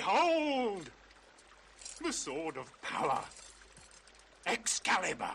Behold! The sword of power. Excalibur.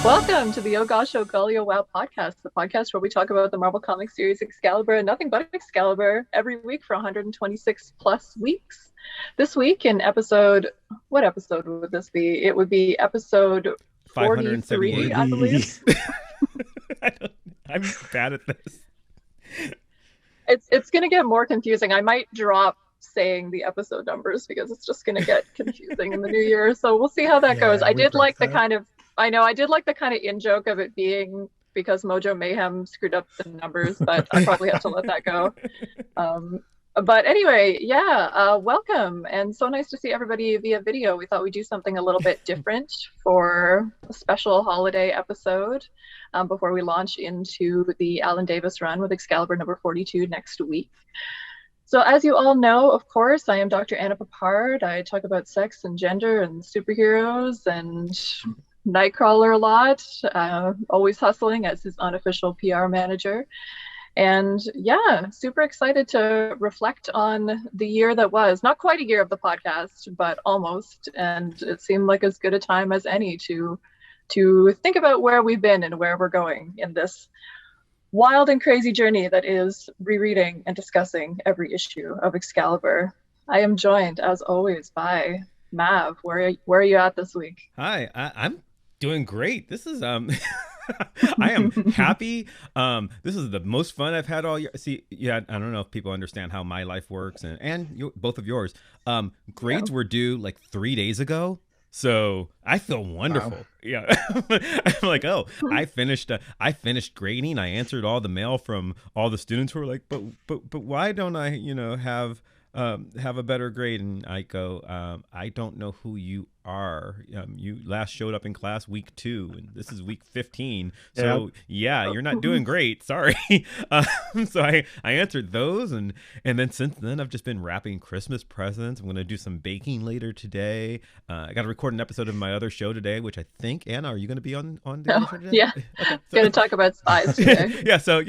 Welcome to the Oh Gosh, Oh Golly, Oh Wow podcast, the podcast where we talk about the Marvel Comics series Excalibur and nothing but Excalibur every week for 126 plus weeks. This week in episode, what episode would this be? It would be episode 43, I believe. I'm bad at this. It's going to get more confusing. I might drop saying the episode numbers because it's just going to get confusing in the new year. So we'll see how that goes. I did like the kind of in-joke of it being because Mojo Mayhem screwed up the numbers, but I probably have to let that go. But anyway, welcome. And so nice to see everybody via video. We thought we'd do something a little bit different for a special holiday episode before we launch into the Alan Davis run with Excalibur number 42 next week. So as you all know, of course, I am Dr. Anna Papard. I talk about sex and gender and superheroes and Nightcrawler a lot, always hustling as his unofficial PR manager. And yeah, super excited to reflect on the year that was. Not quite a year of the podcast, but almost. And it seemed like as good a time as any to think about where we've been and where we're going in this wild and crazy journey that is rereading and discussing every issue of Excalibur. I am joined, as always, by Mav. Where are you at this week? Hi, I'm doing great. This is I am happy. This is the most fun I've had all year. See, yeah, I don't know if people understand how my life works, and both of yours. Grades were due like 3 days ago, so I feel wonderful. Wow. Yeah, I'm like, oh, I finished grading. I answered all the mail from all the students who were like, but why don't I, have a better grade? And I go, I don't know who you are. You last showed up in class week 2, and this is week 15. So yeah, you're not doing great. Sorry. So I answered those, and then since then I've just been wrapping Christmas presents. I'm going to do some baking later today. I got to record an episode of my other show today, which I think, Anna, are you going to be on the other show today? Yeah. Okay, going to talk about spies today. So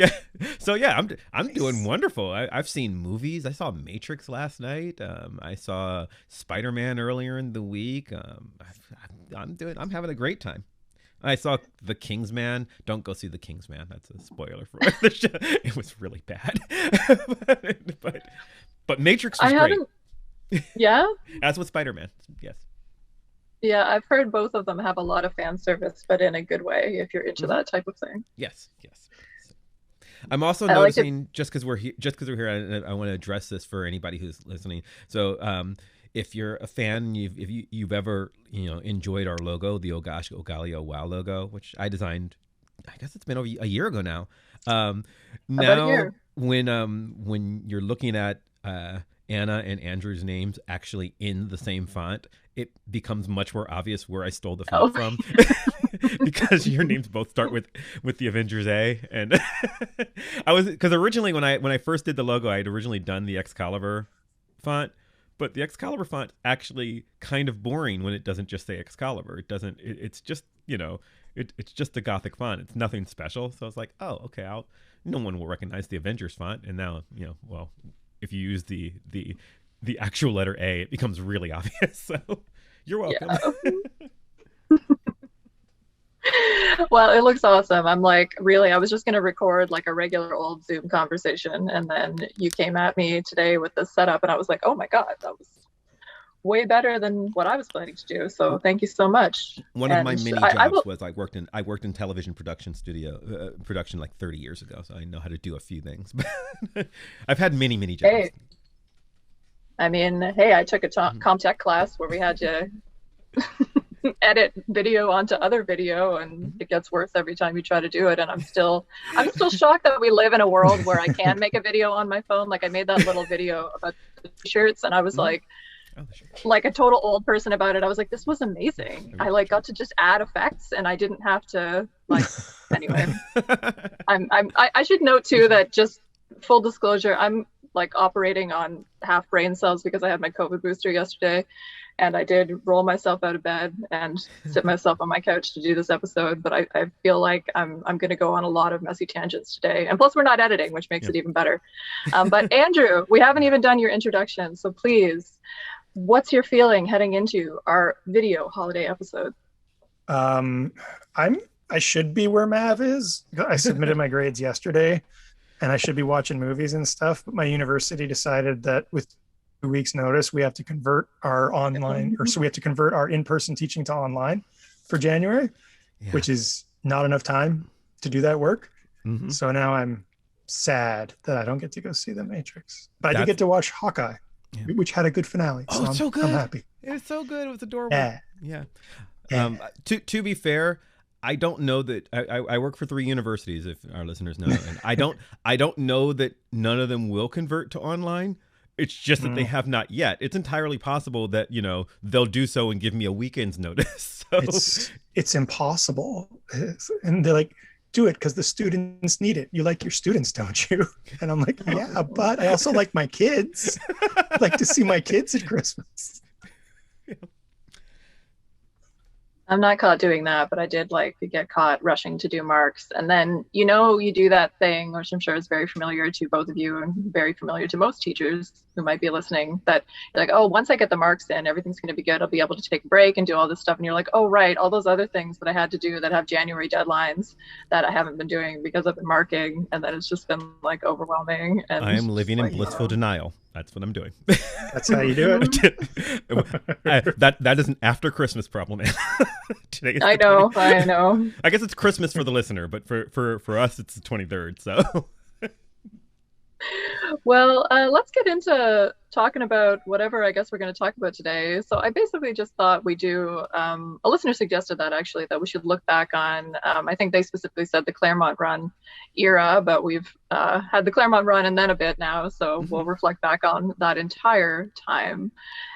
I'm doing wonderful. I've seen movies. I saw Matrix last night. I saw Spider-Man earlier in the week. I'm having a great time. I saw The Kingsman. Don't go see The Kingsman. That's a spoiler for the show. It was really bad. but Matrix was great. Yeah? As with Spider-Man. Yes. Yeah, I've heard both of them have a lot of fan service, but in a good way if you're into that type of thing. Yes. So, I'm also noticing, just because we're here, I want to address this for anybody who's listening. So, if you're a fan, if you've ever enjoyed our logo, the Oh Gosh, Oh Golly, Oh Wow logo, which I designed, I guess it's been over a year ago now. Now when you're looking at Anna and Andrew's names actually in the same font, it becomes much more obvious where I stole the font from. Because your names both start with the Avengers A, and because originally when I first did the logo, I had originally done the Excalibur font. But the Excalibur font actually kind of boring when it doesn't just say Excalibur. It doesn't. It's just it's just a Gothic font. It's nothing special. So I was like, oh, okay. No one will recognize the Avengers font. And now well, if you use the actual letter A, it becomes really obvious. So you're welcome. Yeah. Well, it looks awesome. I'm like, really, I was just going to record like a regular old Zoom conversation, and then you came at me today with this setup, and I was like, oh my God, that was way better than what I was planning to do. So thank you so much. One of my many jobs was I worked in television production production like 30 years ago. So I know how to do a few things. I've had many jobs. Hey. I mean, hey, I took a Comtech class where we had to edit video onto other video, and it gets worse every time you try to do it. And I'm still shocked that we live in a world where I can make a video on my phone. Like I made that little video about the t-shirts, and I was like a total old person about it. I was like, this was amazing. I like got to just add effects, and I didn't have to like. Anyway, I should note too that, just full disclosure, I'm like operating on half brain cells because I had my COVID booster yesterday, and I did roll myself out of bed and sit myself on my couch to do this episode. But I feel like I'm going to go on a lot of messy tangents today, and plus we're not editing, which makes it even better. But Andrew, we haven't even done your introduction, so please, what's your feeling heading into our video holiday episode? I should be where Mav is. I submitted my grades yesterday, and I should be watching movies and stuff, but my university decided that with 2 weeks notice, we have to convert our online, so we have to convert our in-person teaching to online for January, which is not enough time to do that work. So now I'm sad that I don't get to go see The Matrix, but I did get to watch Hawkeye, which had a good finale. Oh, so it's so good. I'm happy. It was so good. It was adorable. Yeah. To be fair, I don't know that I work for 3 universities, if our listeners know, and I don't know that none of them will convert to online. It's just that they have not yet. It's entirely possible that, they'll do so and give me a weekend's notice. So it's impossible. And they're like, do it because the students need it. You like your students, don't you? And I'm like, yeah, but I also like my kids. I like to see my kids at Christmas. I'm not caught doing that, but I did get caught rushing to do marks. And then, you do that thing, which I'm sure is very familiar to both of you and very familiar to most teachers who might be listening, that you're like, oh, once I get the marks in, everything's going to be good. I'll be able to take a break and do all this stuff. And you're like, oh, right, all those other things that I had to do that have January deadlines that I haven't been doing because I've been marking. And then it's just been overwhelming. And I am living in blissful denial. That's what I'm doing. That's how you do it. That is an after Christmas problem. Today I know. I guess it's Christmas for the listener, but for us, it's the 23rd. So, well, let's get into talking about whatever I guess we're going to talk about today. So I basically just thought we do. A listener suggested that we should look back on. I think they specifically said the Claremont Run era, but we've had the Claremont Run and then a bit now, so we'll reflect back on that entire time.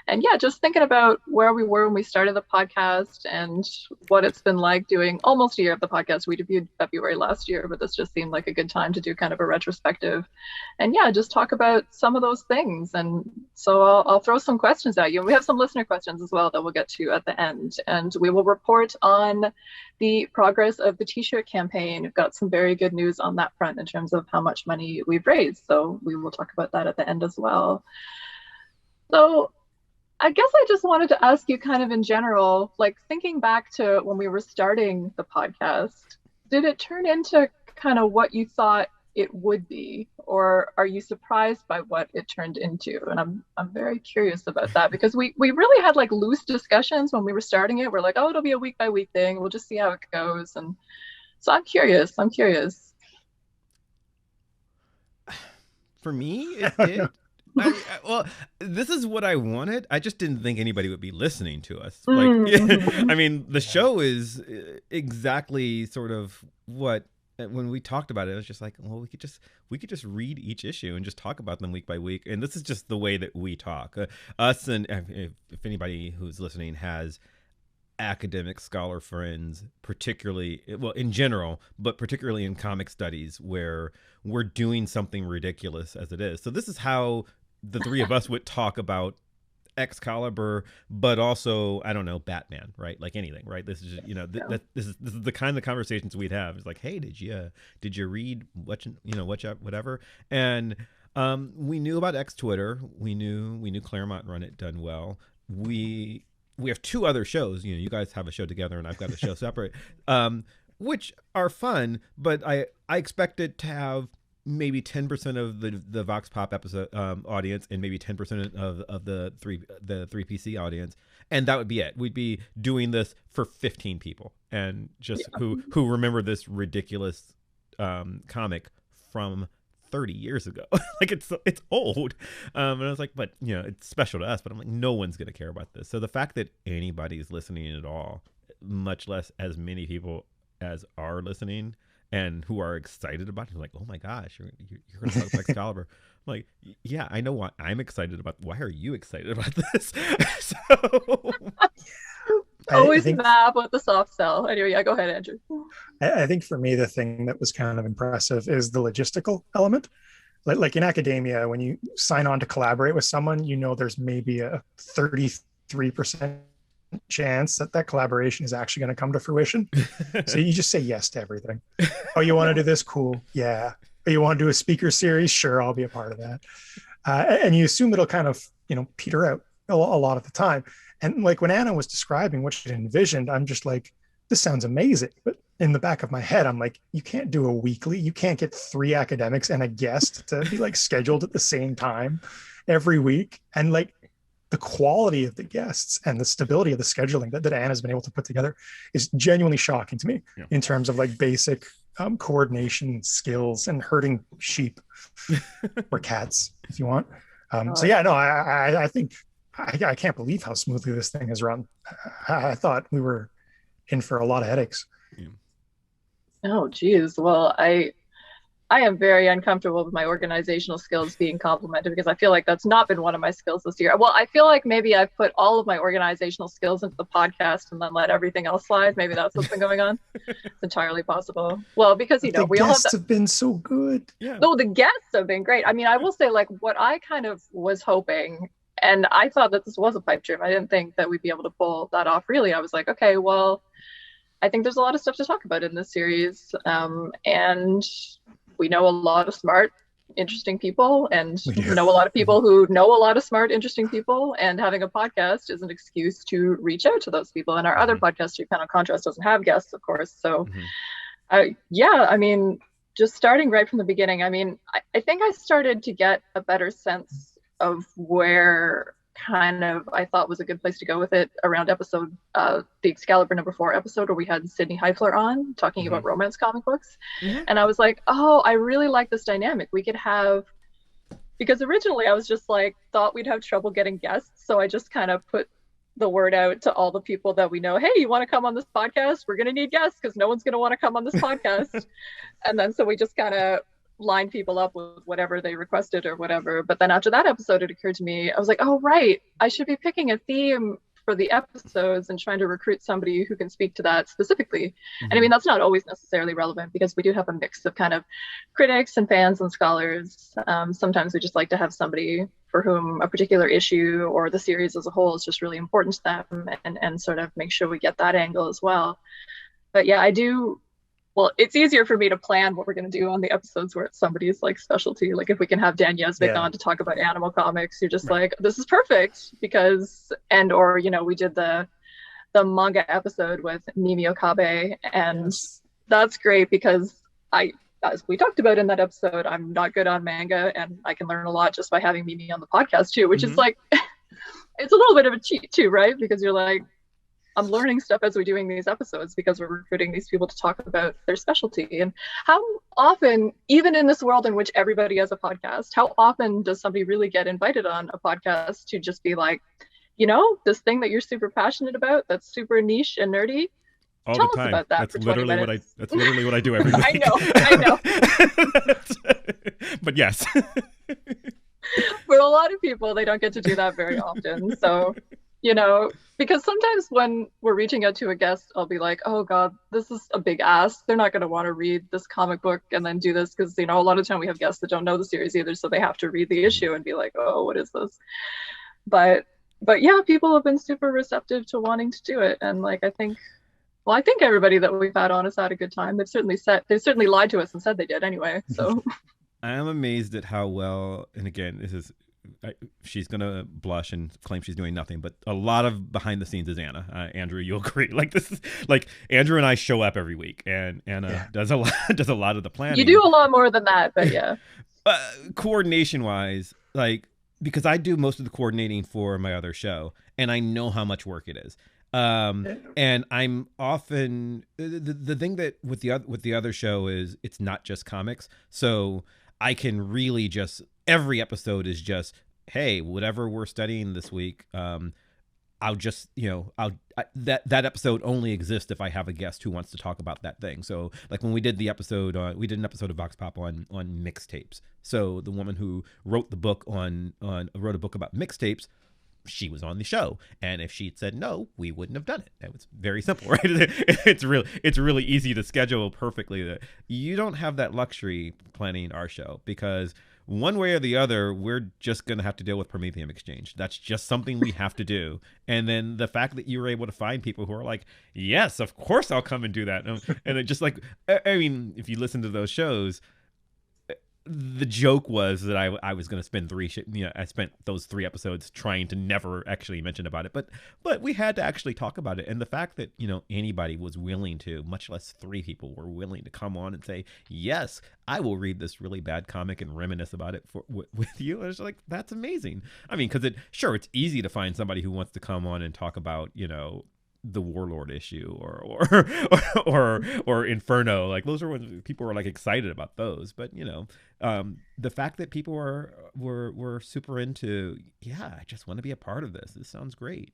And just thinking about where we were when we started the podcast and what it's been like doing almost a year of the podcast. We debuted February last year, but this just seemed like a good time to do kind of a retrospective and just talk about some of those things. And so I'll throw some questions at you. And we have some listener questions as well that we'll get to at the end. And we will report on the progress of the t-shirt campaign. We've got some very good news on that front in terms of how much money we've raised. So we will talk about that at the end as well. So I guess I just wanted to ask you kind of in general, thinking back to when we were starting the podcast, did it turn into kind of what you thought it would be, or are you surprised by what it turned into? And I'm very curious about that, because we really had loose discussions when we were starting it. We're like, oh, it'll be a week by week thing. We'll just see how it goes. And so I'm curious. For me, it did. Well, this is what I wanted. I just didn't think anybody would be listening to us. I mean, the show is exactly sort of what, when we talked about it, I was just like, well, we could just read each issue and just talk about them week by week. And this is just the way that we talk. Us, and if anybody who's listening has academic scholar friends, particularly, well, in general, but particularly in comic studies, where we're doing something ridiculous as it is. So this is how the three of us would talk about Excalibur, but also, I don't know, Batman, right? Like anything, right? This is just, this is the kind of conversations we'd have. It's like, hey, did you read whatever? And we knew about X Twitter. We knew Claremont Run it done well. We have 2 other shows. You guys have a show together, and I've got a show separate, which are fun. But I expected to have maybe 10% of the Vox Pop episode audience, and maybe 10% of the 3PC audience, and that would be it. We'd be doing this for 15 people, and just who remember this ridiculous comic from 30 years ago. Like it's old, and I was like, but it's special to us. But I'm like, no one's gonna care about this. So the fact that anybody's listening at all, much less as many people as are listening and who are excited about it, like, oh my gosh, you're gonna talk about Excalibur. I'm like, yeah, I know what I'm excited about. Why are you excited about this? So always Mav with the soft sell. Anyway, yeah, go ahead, Andrew. I think for me, the thing that was kind of impressive is the logistical element. Like in academia, when you sign on to collaborate with someone, there's maybe a 33% chance that collaboration is actually going to come to fruition. So you just say yes to everything. Oh, you want to do this? Cool. Yeah. Oh, you want to do a speaker series? Sure, I'll be a part of that. And you assume it'll kind of, peter out a lot of the time. And like when Anna was describing what she envisioned, I'm just like, this sounds amazing. But in the back of my head, I'm like, you can't do a weekly. You can't get 3 academics and a guest to be like scheduled at the same time every week. And like the quality of the guests and the stability of the scheduling that Anna's been able to put together is genuinely shocking to me in terms of like basic coordination skills and herding sheep or cats, if you want. So yeah, no, I think I can't believe how smoothly this thing has run. I thought we were in for a lot of headaches. Oh, geez. Well, I am very uncomfortable with my organizational skills being complimented because I feel like that's not been one of my skills this year. Well, I feel like maybe I've put all of my organizational skills into the podcast and then let everything else slide. Maybe that's what's been going on. It's entirely possible. Well, because, the we all have been so good. Yeah. No, the guests have been great. I mean, I will say like what I kind of was hoping, and I thought that this was a pipe dream. I didn't think that we'd be able to pull that off. Really, I was like, okay, well, I think there's a lot of stuff to talk about in this series. And we know a lot of smart, interesting people, and know a lot of people who know a lot of smart, interesting people. And having a podcast is an excuse to reach out to those people. And our other podcast, Japan on Contrast, doesn't have guests, of course. So, yeah, I mean, just starting right from the beginning. I mean, I think I started to get a better sense of where kind of I thought was a good place to go with it around episode the Excalibur #4 episode where we had Sydney Heifler on talking about romance comic books. And I was like, oh, I really like this dynamic. We could have, because originally I was just like thought we'd have trouble getting guests, so I just kind of put the word out to all the people that we know, hey, you want to come on this podcast? We're gonna need guests because no one's gonna want to come on this podcast. And then so we just kind of line people up with whatever they requested or whatever. But then after that episode, it occurred to me, I was like, oh, right, I should be picking a theme for the episodes and trying to recruit somebody who can speak to that specifically. And I mean, that's not always necessarily relevant because we do have a mix of kind of critics and fans and scholars. Sometimes we just like to have somebody for whom a particular issue or the series as a whole is just really important to them and sort of make sure we get that angle as well. But yeah, I do. Well, it's easier for me to plan what we're going to do on the episodes where it's somebody's like specialty. Like if we can have Dan Yesvik on to talk about animal comics, you're just like, this is perfect because, or we did the manga episode with Mimi Okabe, and that's great because as we talked about in that episode, I'm not good on manga and I can learn a lot just by having Mimi on the podcast too, which is like, it's a little bit of a cheat too, right? Because you're like, I'm learning stuff as we're doing these episodes because we're recruiting these people to talk about their specialty. And how often, even in this world in which everybody has a podcast, how often does somebody really get invited on a podcast to just be like, this thing that you're super passionate about, that's super niche and nerdy? All Tell the time. us about that. That's for literally 20 minutes. that's literally what I do every week. I know. But yes. For a lot of people, they don't get to do that very often. So, because sometimes when we're reaching out to a guest, I'll be like, oh God, this is a big ask. They're not going to want to read this comic book and then do this because, a lot of time we have guests that don't know the series either. So they have to read the issue and be like, oh, what is this? But yeah, people have been super receptive to wanting to do it. And like, I think everybody that we've had on has had a good time. They've certainly lied to us and said they did anyway. So I am amazed at how well, and again, this is she's gonna blush and claim she's doing nothing, but a lot of behind the scenes is Anna. Andrew, you'll agree. Like this is like Andrew and I show up every week, and Anna does a lot of the planning. You do a lot more than that, but yeah. Coordination wise, like, because I do most of the coordinating for my other show, and I know how much work it is. And I'm often the thing that with the other show is it's not just comics, so I can really just every episode is just, hey, whatever we're studying this week, I'll just, that episode only exists if I have a guest who wants to talk about that thing. So like when we did an episode of Vox Pop on mixtapes. So the woman who wrote the book wrote a book about mixtapes, she was on the show, and if she'd said no, we wouldn't have done it. It was very simple, right? It's really easy to schedule perfectly. You don't have that luxury planning our show, because one way or the other, we're just going to have to deal with Prometheum Exchange. That's just something we have to do. And then the fact that you were able to find people who are like, yes, of course I'll come and do that. And it just like, I mean, if you listen to those shows, the joke was that I was going to spend I spent those 3 episodes trying to never actually mention about it, but we had to actually talk about it. And the fact that, anybody was willing to, much less 3 people were willing to come on and say, yes, I will read this really bad comic and reminisce about it with you. I was like, that's amazing. I mean, because it's easy to find somebody who wants to come on and talk about, the Warlord issue or Inferno. Like those are when people were like excited about those, but the fact that people were super into, I just want to be a part of this. This sounds great,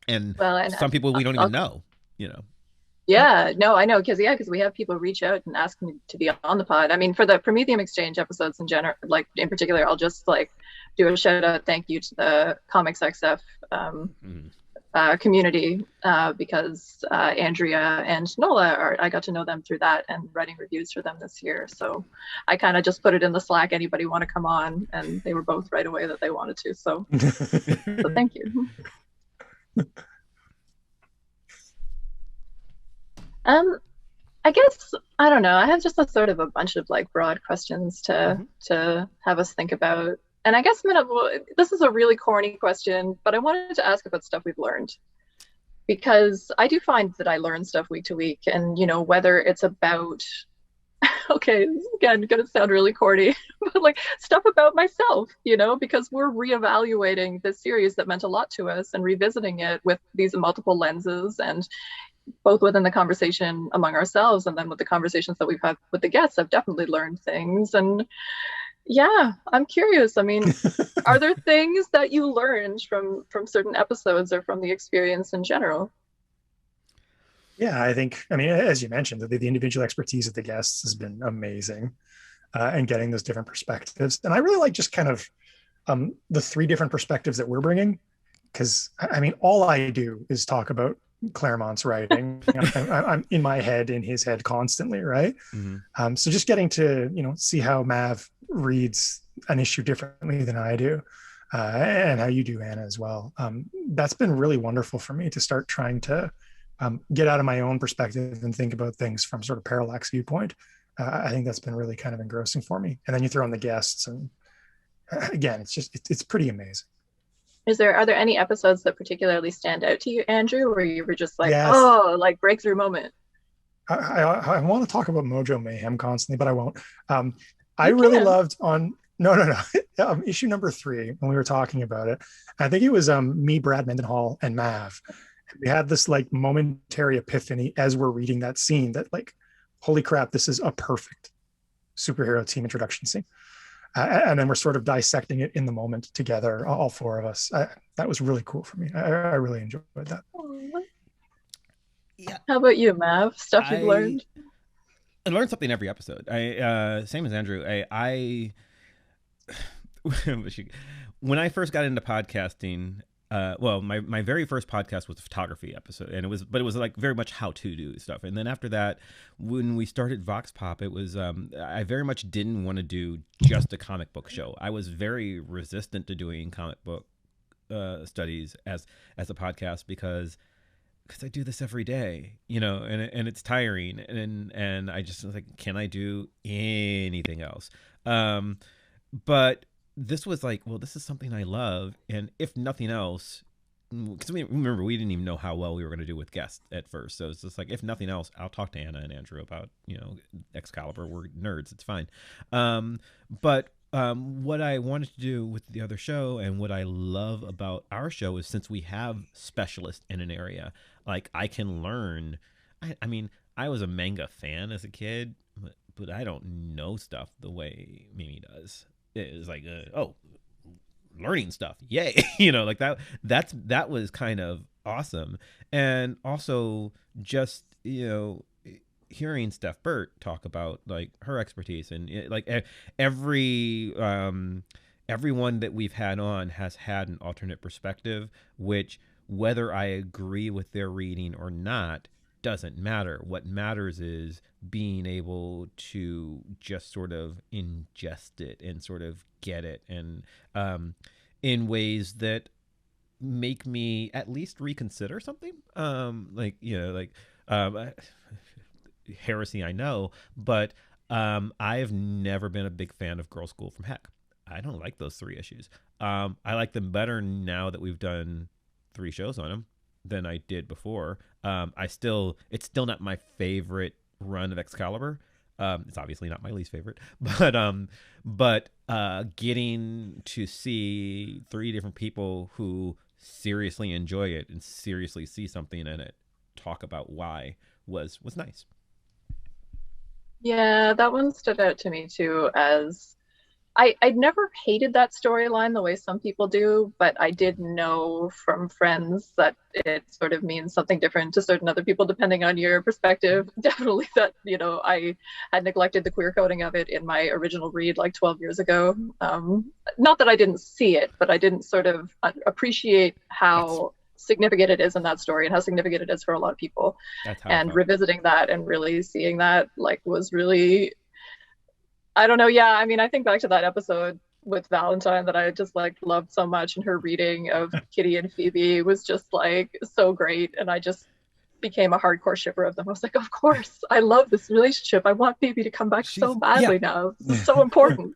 and some people we don't even know, Yeah, no, I know, because we have people reach out and ask me to be on the pod. I mean, for the Prometheum Exchange episodes in general, like in particular, I'll just like do a shout out, thank you to the Comics XF community, because Andrea and Nola I got to know them through that and writing reviews for them this year. So I kind of just put it in the Slack, anybody want to come on, and they were both right away that they wanted to. So, so thank you. I guess, I don't know, I have just a sort of a bunch of like broad questions to have us think about. And I guess this is a really corny question, but I wanted to ask about stuff we've learned, because I do find that I learn stuff week to week, and whether it's about okay, this is again gonna sound really corny, but like stuff about myself, because we're reevaluating this series that meant a lot to us and revisiting it with these multiple lenses, and both within the conversation among ourselves and then with the conversations that we've had with the guests. I've definitely learned things, and yeah, I'm curious. I mean, are there things that you learned from certain episodes or from the experience in general? Yeah, I think, as you mentioned, the individual expertise of the guests has been amazing, and getting those different perspectives. And I really like just kind of the 3 different perspectives that we're bringing, because all I do is talk about Claremont's writing. I'm in my head, in his head constantly, right? Mm-hmm. So just getting to see how Mav reads an issue differently than I do, and how you do, Anna, as well. That's been really wonderful for me to start trying to get out of my own perspective and think about things from sort of parallax viewpoint. I think that's been really kind of engrossing for me. And then you throw in the guests, and again, it's pretty amazing. Are there any episodes that particularly stand out to you, Andrew, where you were just like, yes, oh, like breakthrough moment? I want to talk about Mojo Mayhem constantly, but I won't. I really loved on issue number 3, when we were talking about it. I think it was me, Brad Mendenhall, and Mav. We had this like momentary epiphany as we're reading that scene that like, holy crap, this is a perfect superhero team introduction scene. And then we're sort of dissecting it in the moment together, all 4 of us. That was really cool for me. I really enjoyed that. Yeah. How about you, Mav? Stuff you've learned? I learned something every episode. Same as Andrew. When I first got into podcasting, my very first podcast was a photography episode, and it was like very much how to do stuff. And then after that, when we started Vox Pop, it was I very much didn't want to do just a comic book show. I was very resistant to doing comic book studies as a podcast because I do this every day, and it's tiring, and I just was like, can I do anything else? But this was like, well, this is something I love, and if nothing else, because we didn't even know how well we were going to do with guests at first, so it's just like, if nothing else, I'll talk to Anna and Andrew about, Excalibur. We're nerds, it's fine. But what I wanted to do with the other show, and what I love about our show, is since we have specialists in an area, like, I can learn. I mean, I was a manga fan as a kid, but I don't know stuff the way Mimi does. It's like, learning stuff, yay. Like that was kind of awesome. And also just hearing Steph Burt talk about like her expertise, and like everyone that we've had on has had an alternate perspective, which, whether I agree with their reading or not, doesn't matter. What matters is being able to just sort of ingest it and sort of get it, and in ways that make me at least reconsider something. Heresy, I know, but I've never been a big fan of Girl School from Heck. I don't like those 3 issues. I like them better now that we've done 3 shows on them than I did before. It's still not my favorite run of Excalibur. It's obviously not my least favorite, but getting to see 3 different people who seriously enjoy it and seriously see something in it talk about why was nice. Yeah, that one stood out to me too, as I'd never hated that storyline the way some people do, but I did know from friends that it sort of means something different to certain other people depending on your perspective. Definitely that, I had neglected the queer coding of it in my original read like 12 years ago. Not that I didn't see it, but I didn't sort of appreciate how significant it is in that story and how significant it is for a lot of people. And revisiting that and really seeing that was really, I don't know. Yeah, I mean, I think back to that episode with Valentine that I just loved so much, and her reading of Kitty and Phoebe was just so great, and I just became a hardcore shipper of them. I was like, of course, I love this relationship. I want Phoebe to come back so badly now. This is so important.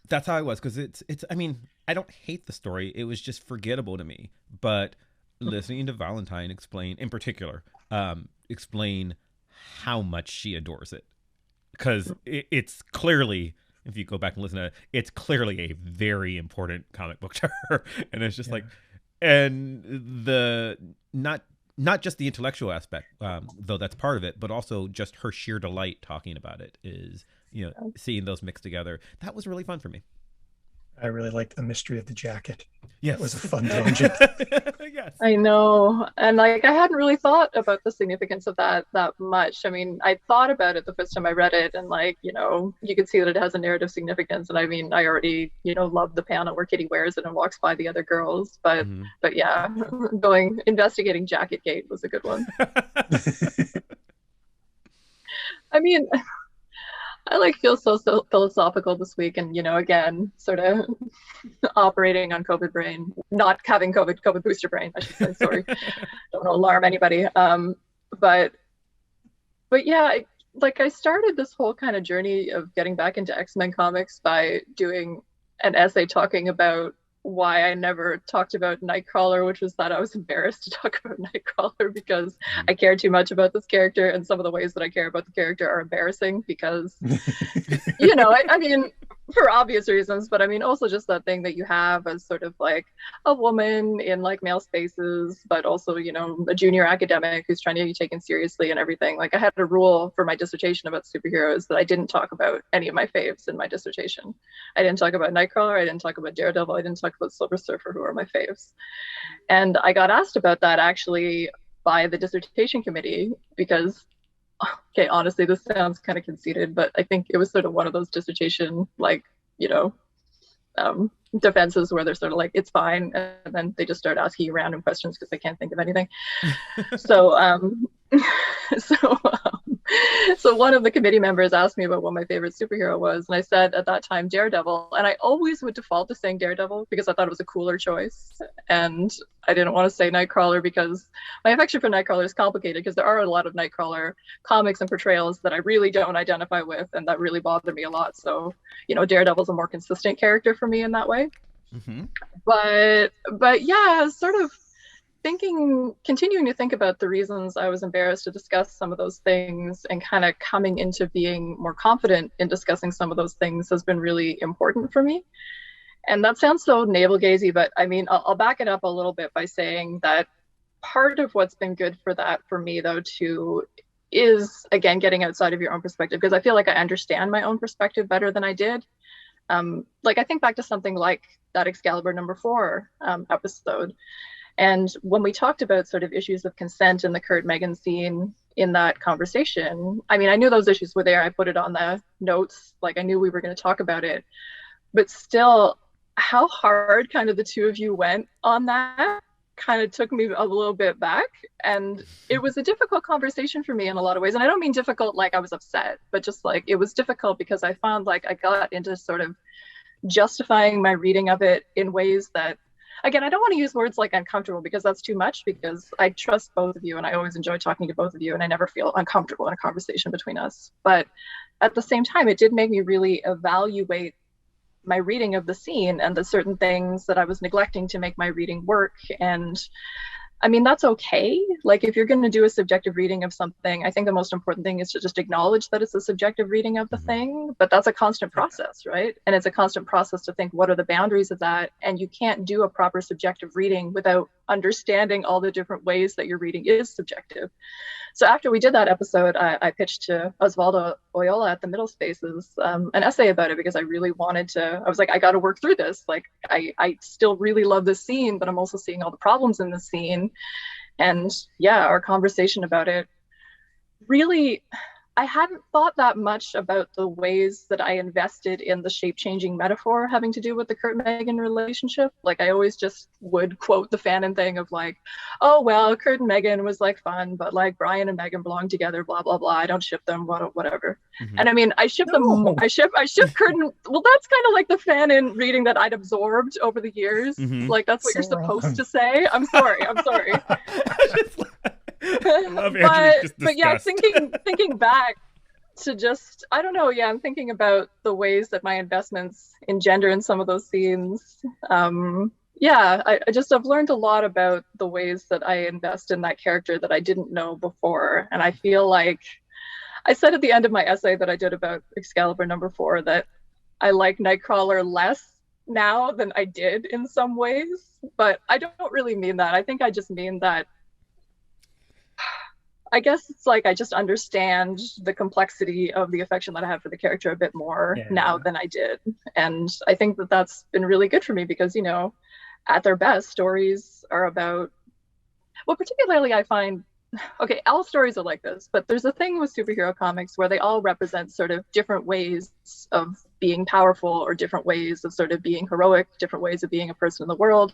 That's how I was, because it's. I mean, I don't hate the story. It was just forgettable to me. But listening to Valentine explain, in particular, explain how much she adores it. Because it's clearly, if you go back and listen to it, it's clearly a very important comic book to her. And it's just and the not just the intellectual aspect, though that's part of it, but also just her sheer delight talking about it is, seeing those mixed together. That was really fun for me. I really liked the mystery of the jacket. Yes. It was a fun tangent. Yes. I know. And I hadn't really thought about the significance of that much. I mean, I thought about it the first time I read it, and you could see that it has a narrative significance. And I mean, I already, loved the panel where Kitty wears it and walks by the other girls. But yeah, investigating Jacket Gate was a good one. I mean, I feel so philosophical this week, and again, sort of operating on COVID brain, not having COVID booster brain, I should say. Sorry, don't want to alarm anybody. But yeah, I started this whole kind of journey of getting back into X-Men comics by doing an essay talking about why I never talked about Nightcrawler, which was that I was embarrassed to talk about Nightcrawler because I care too much about this character, and some of the ways that I care about the character are embarrassing because, I mean, for obvious reasons, but I mean, also just that thing that you have as sort of a woman in male spaces, but also, a junior academic who's trying to be taken seriously and everything. I had a rule for my dissertation about superheroes that I didn't talk about any of my faves in my dissertation. I didn't talk about Nightcrawler, I didn't talk about Daredevil, I didn't talk about Silver Surfer, who are my faves. And I got asked about that actually by the dissertation committee because, okay, honestly, this sounds kind of conceited, but I think it was sort of one of those dissertation, defenses where they're sort of it's fine. And then they just start asking you random questions because they can't think of anything. So So one of the committee members asked me about what my favorite superhero was, and I said at that time Daredevil, and I always would default to saying Daredevil because I thought it was a cooler choice, and I didn't want to say Nightcrawler because my affection for Nightcrawler is complicated because there are a lot of Nightcrawler comics and portrayals that I really don't identify with and that really bother me a lot. So, you know, Daredevil's a more consistent character for me in that way. Mm-hmm. But yeah, sort of continuing to think about the reasons I was embarrassed to discuss some of those things and kind of coming into being more confident in discussing some of those things has been really important for me. And that sounds so navel-gazy, but I mean, I'll back it up a little bit by saying that part of what's been good for that for me, though, too, is, again, getting outside of your own perspective, because I feel like I understand my own perspective better than I did. Like, I think back to something like that Excalibur #4 episode. And when we talked about sort of issues of consent in the Kurt Megan scene in that conversation, I mean, I knew those issues were there. I put it on the notes, like I knew we were going to talk about it. But still, how hard kind of the two of you went on that kind of took me a little bit back. And it was a difficult conversation for me in a lot of ways. And I don't mean difficult like I was upset, but just like it was difficult because I found like I got into sort of justifying my reading of it in ways that, again, I don't want to use words like uncomfortable because that's too much, because I trust both of you and I always enjoy talking to both of you and I never feel uncomfortable in a conversation between us. But at the same time, it did make me really evaluate my reading of the scene and the certain things that I was neglecting to make my reading work. And I mean, that's okay. Like, if you're going to do a subjective reading of something, I think the most important thing is to just acknowledge that it's a subjective reading of the thing, but that's a constant process, right? And it's a constant process to think, what are the boundaries of that? And you can't do a proper subjective reading without understanding all the different ways that your reading is subjective. So after we did that episode, I pitched to Osvaldo Oyola at the Middle Spaces an essay about it, because I really wanted to, I was like, I got to work through this. Like, I still really love this scene, but I'm also seeing all the problems in the scene. And yeah, our conversation about it really, I hadn't thought that much about the ways that I invested in the shape-changing metaphor having to do with the Kurt Megan relationship. Like, I always just would quote the fanon thing of like, oh, well, Kurt and Megan was like fun, but like Brian and Megan belong together, blah, blah, blah. I don't ship them, whatever. Mm-hmm. And I mean, I ship them, I ship Kurt and, well, that's kind of like the fanon reading that I'd absorbed over the years. Mm-hmm. Like, that's what you're supposed to say. I'm sorry. But yeah, thinking back to just, I don't know, yeah, I'm thinking about the ways that my investments engender in some of those scenes. I've learned a lot about the ways that I invest in that character that I didn't know before. And I feel like I said at the end of my essay that I did about Excalibur #4 that I like Nightcrawler less now than I did in some ways, but I don't really mean that. I think I just mean that I guess it's like I just understand the complexity of the affection that I have for the character a bit more now than I did. And I think that that's been really good for me because, you know, at their best, stories are about, well, particularly I find, okay, all stories are like this, but there's a thing with superhero comics where they all represent sort of different ways of being powerful or different ways of sort of being heroic, different ways of being a person in the world.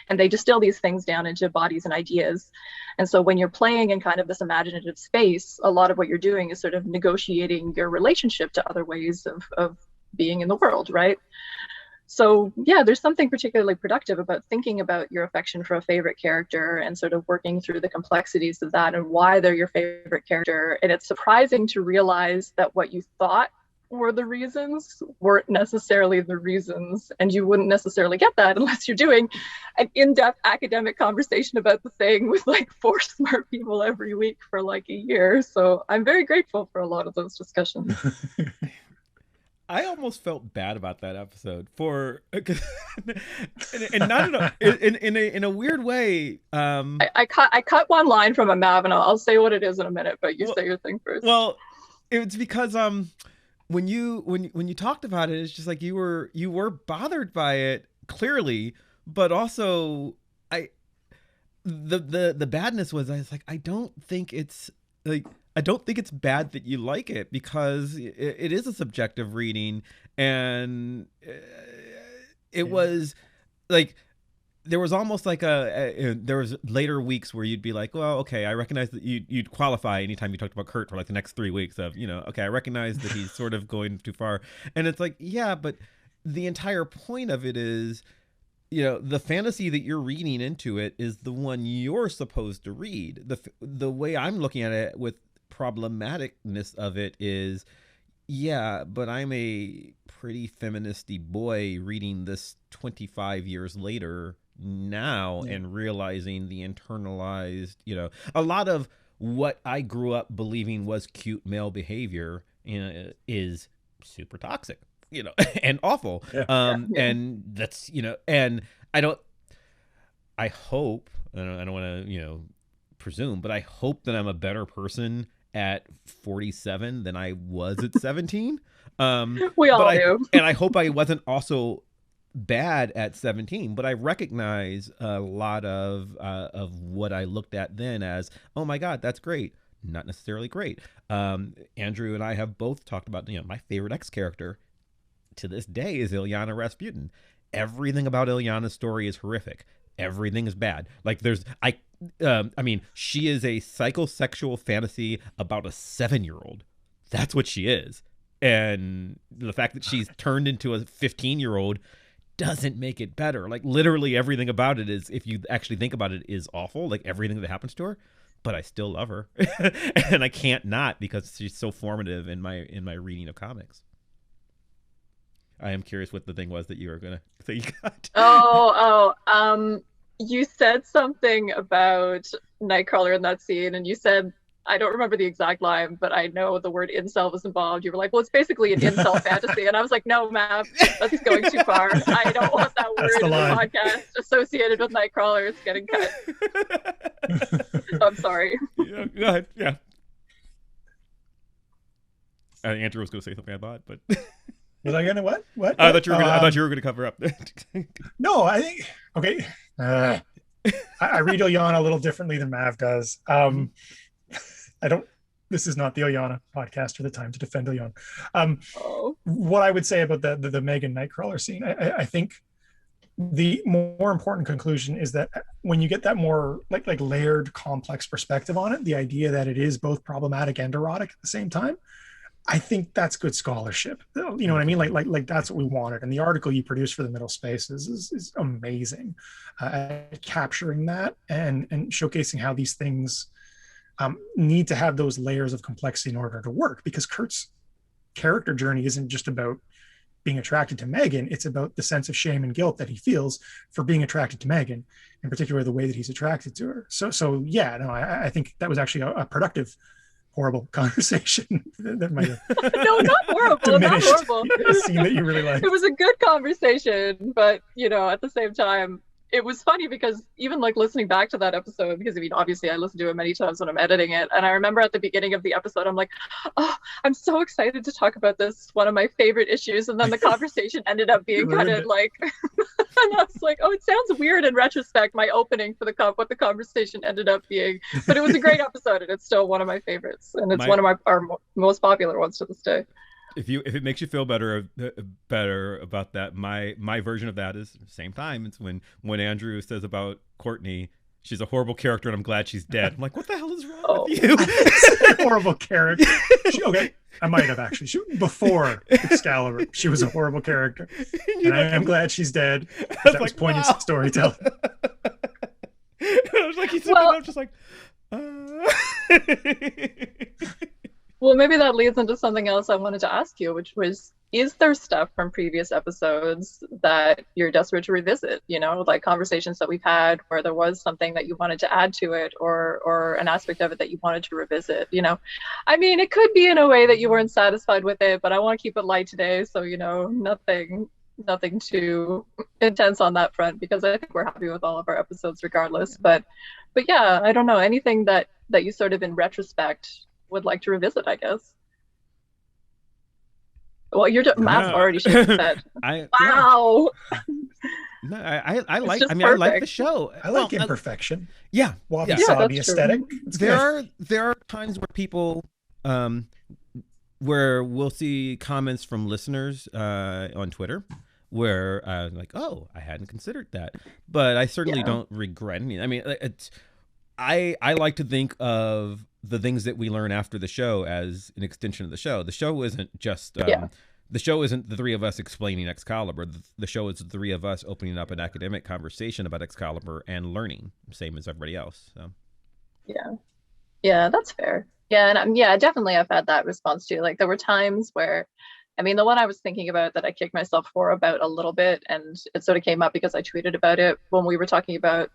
And they distill these things down into bodies and ideas. And so when you're playing in kind of this imaginative space, a lot of what you're doing is sort of negotiating your relationship to other ways of being in the world, right? So yeah, there's something particularly productive about thinking about your affection for a favorite character and sort of working through the complexities of that and why they're your favorite character. And it's surprising to realize that what you thought were the reasons weren't necessarily the reasons, and you wouldn't necessarily get that unless you're doing an in-depth academic conversation about the thing with like 4 smart people every week for like a year. So I'm very grateful for a lot of those discussions. I almost felt bad about that episode and not in a weird way. I cut one line from a Mav, and I'll say what it is in a minute, but you say your thing first. Well, it's because when you talked about it, it's just like you were bothered by it clearly, but also the badness was, I was like, I don't think it's bad that you like it, because it is a subjective reading, and it was like there was almost like there was later weeks where you'd be like, well, okay, I recognize that you'd qualify anytime you talked about Kurt for like the next 3 weeks of, okay, I recognize that he's sort of going too far. And it's like, yeah, but the entire point of it is, the fantasy that you're reading into it is the one you're supposed to read. The way I'm looking at it with problematicness of it is, yeah, but I'm a pretty feministy boy reading this 25 years later now and realizing the internalized, a lot of what I grew up believing was cute male behavior is super toxic, and awful. And that's, and I hope, I don't want to, presume, but I hope that I'm a better person at 47 than I was at 17. We all do. And I hope I wasn't also bad at 17, but I recognize a lot of what I looked at then as, oh my God, that's great. Not necessarily great. Andrew and I have both talked about, my favorite X character to this day is Ilyana Rasputin. Everything about Ilyana's story is horrific. Everything is bad. Like she is a psychosexual fantasy about a 7-year-old. That's what she is. And the fact that she's turned into a 15-year-old doesn't make it better. Like literally everything about it is, if you actually think about it, is awful. Like everything that happens to her, but I still love her. And I can't not, because she's so formative in my reading of comics. I am curious what the thing was that you were gonna say you got. You said something about Nightcrawler in that scene, and you said, I don't remember the exact line, but I know the word incel was involved. You were like, well, it's basically an incel fantasy. And I was like, no, Mav, that's going too far. I don't want that word in the podcast associated with Nightcrawler. It's getting cut. I'm sorry. Yeah, go ahead. Yeah. Andrew was going to say something, I thought, but... Was I gonna what? I thought you were gonna cover up. No, I think okay. I read Ilyana a little differently than Mav does. I don't. This is not the Ilyana podcast or the time to defend Ilyana. What I would say about the Megan Nightcrawler scene, I think the more important conclusion is that when you get that more like layered, complex perspective on it, the idea that it is both problematic and erotic at the same time, I think that's good scholarship. You know what I mean? Like that's what we wanted. And the article you produced for the Middle Spaces is amazing at capturing that and showcasing how these things need to have those layers of complexity in order to work. Because Kurt's character journey isn't just about being attracted to Megan. It's about the sense of shame and guilt that he feels for being attracted to Megan, in particular the way that he's attracted to her. So yeah, no, I think that was actually a productive horrible conversation that might have no, not horrible, not horrible. A scene that you really liked. It was a good conversation, but at the same time, it was funny because even like listening back to that episode, because I mean, obviously I listen to it many times when I'm editing it. And I remember at the beginning of the episode, I'm like, oh, I'm so excited to talk about this, one of my favorite issues. And then the conversation ended up being kind of like, and I was like, oh, it sounds weird in retrospect, my opening for what the conversation ended up being. But it was a great episode and it's still one of my favorites. And it's one of our most popular ones to this day. If it makes you feel better about that, my version of that is same time. It's when Andrew says about Courtney, she's a horrible character and I'm glad she's dead. I'm like, what the hell is wrong with you? Horrible character. Okay, I might have actually. Before Excalibur, she was a horrible character, and I am glad she's dead. That was poignant storytelling. I was like, he's I'm just like. Well, maybe that leads into something else I wanted to ask you, which was, is there stuff from previous episodes that you're desperate to revisit? Like conversations that we've had where there was something that you wanted to add to it or an aspect of it that you wanted to revisit, I mean, it could be in a way that you weren't satisfied with it, but I want to keep it light today. So, nothing too intense on that front, because I think we're happy with all of our episodes regardless. But yeah, I don't know, anything that you sort of in retrospect would like to revisit, I guess. Well, Matt's already shaking his head. Wow. Yeah. No, I like. I mean, perfect. I like the show. I like imperfection. Yeah, wabi-sabi aesthetic. There are times where people, where we'll see comments from listeners on Twitter, where like, oh, I hadn't considered that, but I certainly don't regret any. I mean, I like to think of the things that we learn after the show as an extension of the show. The show isn't just the show isn't the three of us explaining Excalibur. The show is the three of us opening up an academic conversation about Excalibur and learning, same as everybody else. So yeah, that's fair. Yeah, and definitely I've had that response too. Like there were times where, I mean, the one I was thinking about that I kicked myself for about a little bit, and it sort of came up because I tweeted about it when we were talking about,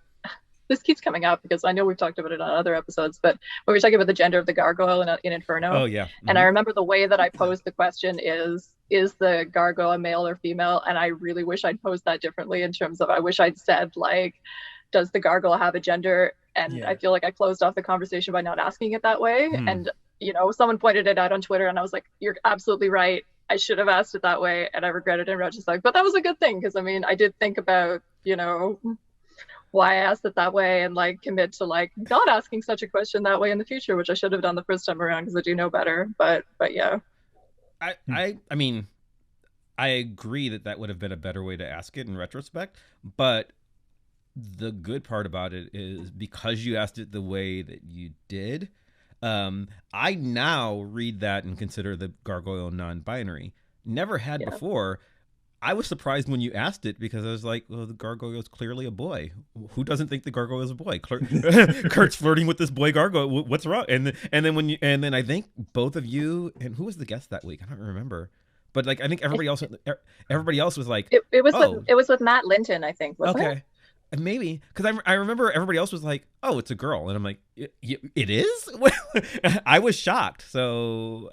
this keeps coming up because I know we've talked about it on other episodes, but we were talking about the gender of the gargoyle in Inferno. Oh yeah. And I remember the way that I posed the question is the gargoyle a male or female? And I really wish I'd posed that differently in terms of, I wish I'd said like, does the gargoyle have a gender? And I feel like I closed off the conversation by not asking it that way. And, you know, someone pointed it out on Twitter and I was like, you're absolutely right. I should have asked it that way. And I regret it in retrospect, but that was a good thing. Cause I mean, I did think about, you know, why I asked it that way and like commit to like not asking such a question that way in the future, which I should have done the first time around because I do know better. But yeah. I mean, I agree that would have been a better way to ask it in retrospect, but the good part about it is because you asked it the way that you did, I now read that and consider the gargoyle non-binary. Never had before. I was surprised when you asked it because I was like, well, the gargoyle is clearly a boy. Who doesn't think the gargoyle is a boy? Kurt's flirting with this boy gargoyle. What's wrong? And then I think both of you, and who was the guest that week? I don't remember. But like I think everybody else was like, it was with Matt Linton, I think. Wasn't it? Maybe because I remember everybody else was like, oh, it's a girl, and I'm like, it is. I was shocked. So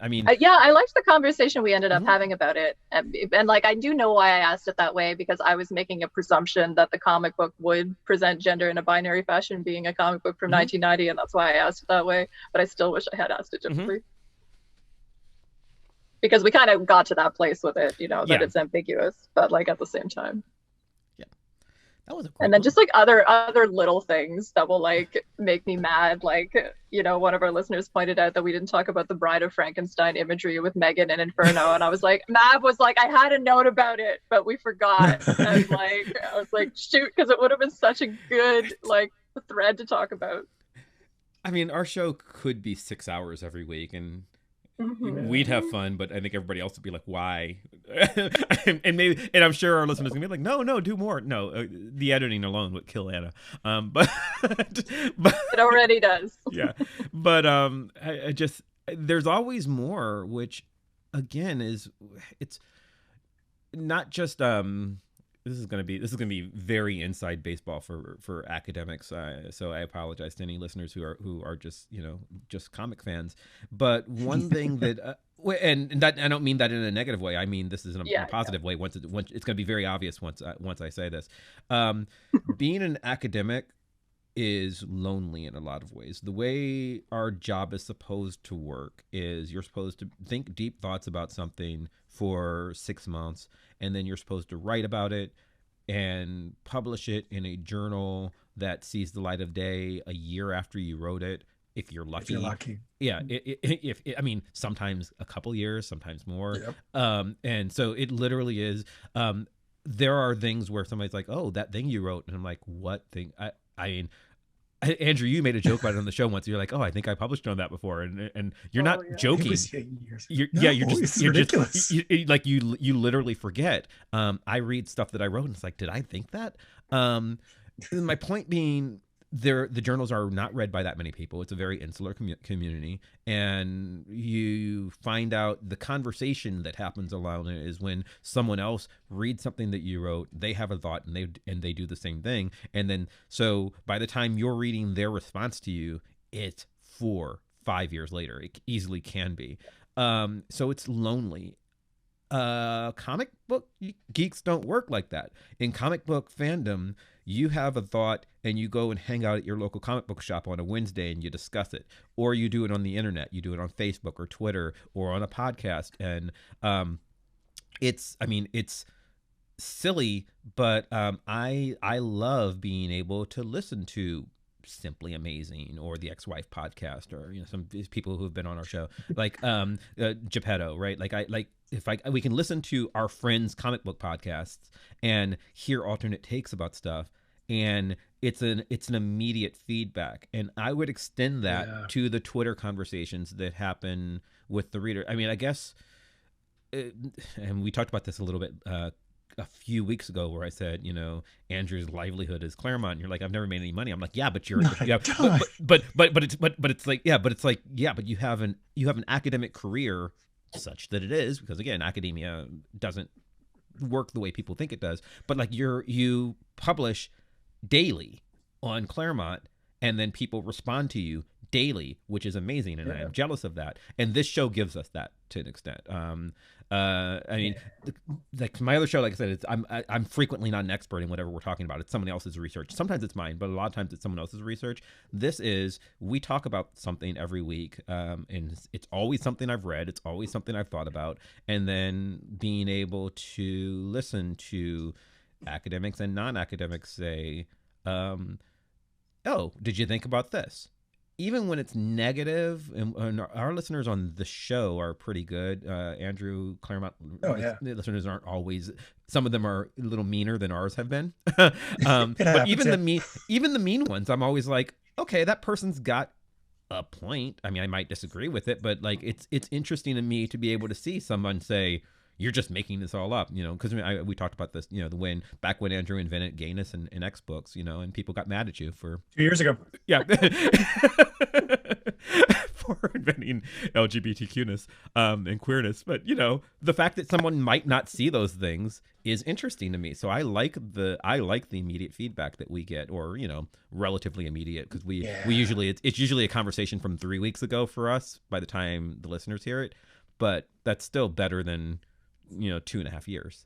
I mean, I liked the conversation we ended up having about it, and like I do know why I asked it that way because I was making a presumption that the comic book would present gender in a binary fashion, being a comic book from 1990, and that's why I asked it that way. But I still wish I had asked it differently. Because we kind of got to that place with it, you know, that it's ambiguous, but like at the same time. That was a cool and then just like other little things that will like make me mad. Like, you know, one of our listeners pointed out that we didn't talk about the Bride of Frankenstein imagery with Megan and Inferno. And I was like, Mav was like, I had a note about it, but we forgot. And like, I was like, shoot, because it would have been such a good like thread to talk about. I mean, our show could be 6 hours every week and we'd have fun, but I think everybody else would be like, why? and I'm sure our listeners are gonna be like, no, do more. No, the editing alone would kill Anna. But it already does. Yeah, but I just there's always more, which again it's not just this is gonna be very inside baseball for academics. So I apologize to any listeners who are just just comic fans. But one thing that and that I don't mean that in a negative way. I mean this is in a positive way. Once it's gonna be very obvious once I say this. Being an academic is lonely in a lot of ways. The way our job is supposed to work is you're supposed to think deep thoughts about something for 6 months, and then you're supposed to write about it and publish it in a journal that sees the light of day a year after you wrote it, if you're lucky. Yeah, I mean, sometimes a couple years, sometimes more. Yep. And so it literally is. There are things where somebody's like, "Oh, that thing you wrote," and I'm like, "What thing?" I mean, Andrew, you made a joke about it on the show once. You're like, "Oh, I think I published on that before," and you're not joking. You're just ridiculous. You literally forget. I read stuff that I wrote, and it's like, did I think that? My point being, the journals are not read by that many people. It's a very insular community, and you find out the conversation that happens around it is when someone else reads something that you wrote, they have a thought, and they do the same thing, and then so by the time you're reading their response to you, it's 4-5 years later. It easily can be. So it's lonely. Comic book geeks don't work like that. In comic book fandom, you have a thought and you go and hang out at your local comic book shop on a Wednesday and you discuss it, or you do it on the internet. You do it on Facebook or Twitter or on a podcast. And it's silly, but I love being able to listen to Simply Amazing or the Ex-Wife podcast, or some people who have been on our show, like Geppetto, right? we can listen to our friends' comic book podcasts and hear alternate takes about stuff, and it's an immediate feedback, and I would extend that to the Twitter conversations that happen with the reader. I mean, I guess, and we talked about this a little bit a few weeks ago, where I said, Andrew's livelihood is Claremont. And you're like, I've never made any money. I'm like, yeah, but you're, yeah, but it's like, yeah, but it's like, yeah, but you have an academic career such that it is, because again, academia doesn't work the way people think it does. But like you publish daily on Claremont, and then people respond to you daily, which is amazing, and I am jealous of that. And this show gives us that to an extent. I mean, like my other show, like I said, I'm frequently not an expert in whatever we're talking about. It's someone else's research. Sometimes it's mine, but a lot of times it's someone else's research. This is, we talk about something every week, and it's always something I've read. It's always something I've thought about, and then being able to listen to academics and non-academics say, oh, did you think about this? Even when it's negative, and our listeners on the show are pretty good. Andrew, Claremont listeners aren't always. Some of them are a little meaner than ours have been. But even the mean ones, I'm always like, okay, that person's got a point. I mean, I might disagree with it, but like it's interesting to me to be able to see someone say, you're just making this all up, because we talked about this, back when Andrew invented gayness and X books, and people got mad at you for 2 years ago. Yeah. For inventing LGBTQness and queerness. But, the fact that someone might not see those things is interesting to me. So I like the immediate feedback that we get, or, relatively immediate, because we usually, it's usually a conversation from 3 weeks ago for us by the time the listeners hear it. But that's still better than 2.5 years.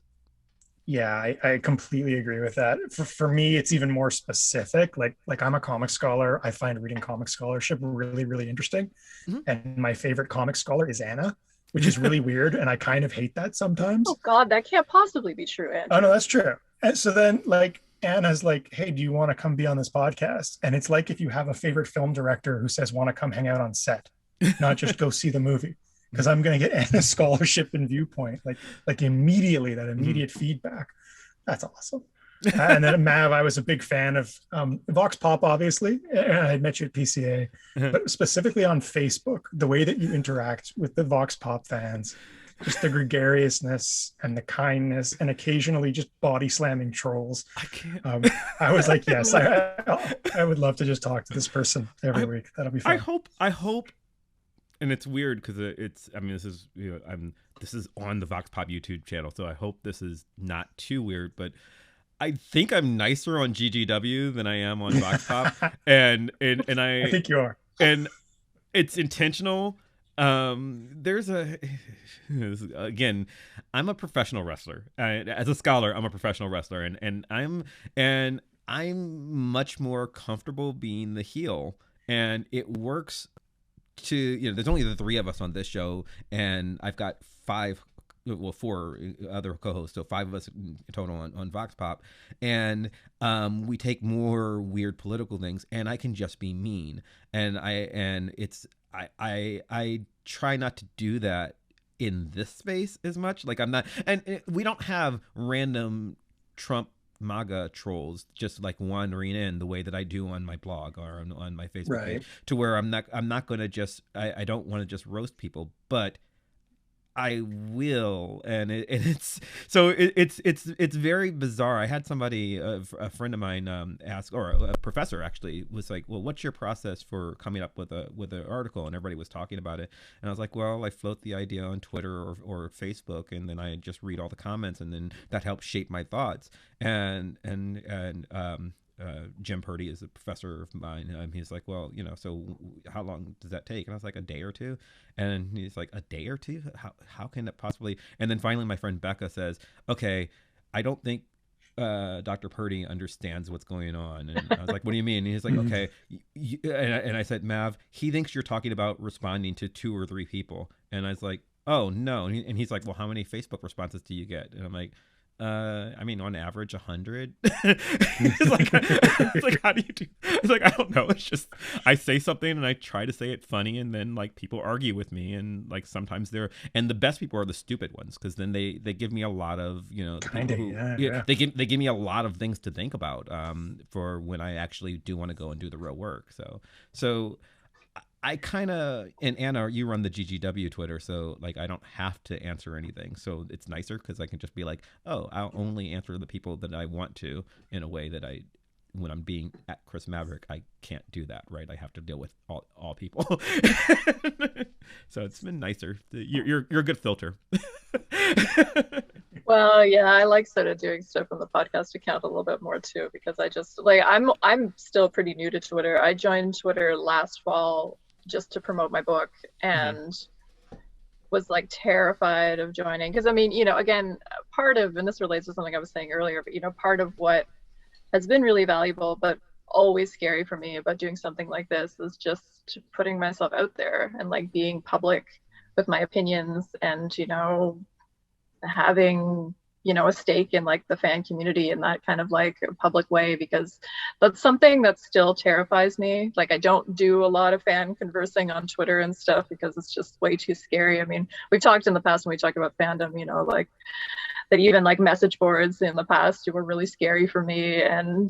Yeah, I completely agree with that. For me, it's even more specific. Like I'm a comic scholar. I find reading comic scholarship really, really interesting. Mm-hmm. And my favorite comic scholar is Anna, which is really weird. And I kind of hate that sometimes. Oh God, that can't possibly be true, Andrew. Oh no, that's true. And so then like Anna's like, hey, do you want to come be on this podcast? And it's like if you have a favorite film director who says, want to come hang out on set, not just go see the movie. Because I'm going to get Anna's scholarship and viewpoint, like immediately, that immediate feedback. That's awesome. And then Mav, I was a big fan of Vox Pop, obviously. I had met you at PCA, but specifically on Facebook, the way that you interact with the Vox Pop fans, just the gregariousness and the kindness, and occasionally just body slamming trolls. I was like, yes, I would love to just talk to this person every week. That'll be fun. I hope. And it's weird because this is on the Vox Pop YouTube channel, so I hope this is not too weird, but I think I'm nicer on GGW than I am on Vox Pop, and I think you are, and it's intentional. Again, I'm a professional wrestler. As a scholar, I'm a professional wrestler, and I'm much more comfortable being the heel, and it works. There's only the three of us on this show, and I've got four other co-hosts, so 5 of us in total on Vox Pop, and we take more weird political things, and I can just be mean, and I try not to do that in this space as much. Like I'm not, and we don't have random Trump MAGA trolls just like wandering in the way that I do on my blog or on my Facebook page, to where I'm not going to just, I don't want to just roast people, but I will, and it's very bizarre. I had somebody, a friend of mine, ask, or a professor actually, was like, "Well, what's your process for coming up with an article?" And everybody was talking about it, and I was like, "Well, I float the idea on Twitter or Facebook, and then I just read all the comments, and then that helps shape my thoughts." And Jim Purdy is a professor of mine. He's like, well, so how long does that take? And I was like, a day or two. And he's like, a day or two? How can that possibly? And then finally, my friend Becca says, okay, I don't think Dr. Purdy understands what's going on. And I was like, what do you mean? And he's like, okay. And I said, Mav, he thinks you're talking about responding to 2 or 3 people. And I was like, oh, no. And he's like, well, how many Facebook responses do you get? And I'm like, I mean, on average, 100. It's like, how do you do? It's like, I don't know. It's just, I say something and I try to say it funny, and then like people argue with me, and like sometimes and the best people are the stupid ones, because then they give me a lot of, they give me a lot of things to think about for when I actually do want to go and do the real work. So I kind of, and Anna, you run the GGW Twitter, so like I don't have to answer anything. So it's nicer because I can just be like, oh, I'll only answer the people that I want to, in a way that when I'm being at Chris Maverick, I can't do that, right? I have to deal with all people. So it's been nicer. You're a good filter. Well, yeah, I like sort of doing stuff on the podcast account a little bit more too, because I just like, I'm still pretty new to Twitter. I joined Twitter last fall just to promote my book, and was like terrified of joining, because I mean, again, part of, and this relates to something I was saying earlier, but part of what has been really valuable but always scary for me about doing something like this is just putting myself out there and like being public with my opinions, and having a stake in like the fan community in that kind of like public way, because that's something that still terrifies me. Like, I don't do a lot of fan conversing on Twitter and stuff because it's just way too scary. I mean, we've talked in the past when we talk about fandom, like that even like message boards in the past were really scary for me, and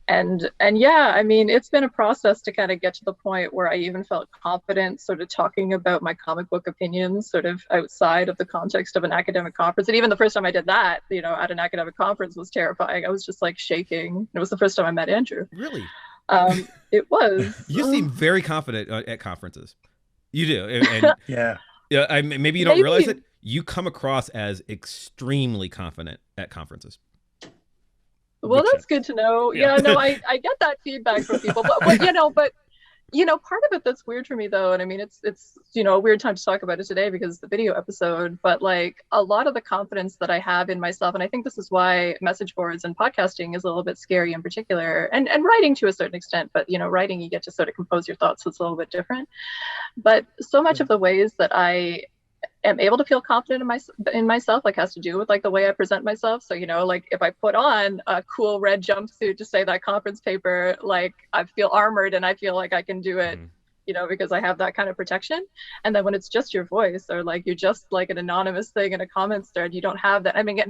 yeah, I mean, it's been a process to kind of get to the point where I even felt confident sort of talking about my comic book opinions sort of outside of the context of an academic conference. And even the first time I did that, at an academic conference was terrifying. I was just like shaking. It was the first time I met Andrew. Really? It was. You seem very confident at conferences. You do. And yeah. Yeah. Maybe you don't realize it. You come across as extremely confident at conferences. Well, that's good to know. Yeah, no, I get that feedback from people, but part of it that's weird for me though, and I mean, it's a weird time to talk about it today because it's the video episode, but like a lot of the confidence that I have in myself, and I think this is why message boards and podcasting is a little bit scary in particular, and writing to a certain extent, but writing, you get to sort of compose your thoughts, so it's a little bit different. But so much of the ways that I am able to feel confident in myself like has to do with like the way I present myself. So like if I put on a cool red jumpsuit to say that conference paper, like I feel armored and I feel like I can do it, because I have that kind of protection. And then when it's just your voice, or like you're just like an anonymous thing in a comments thread, you don't have that. I mean,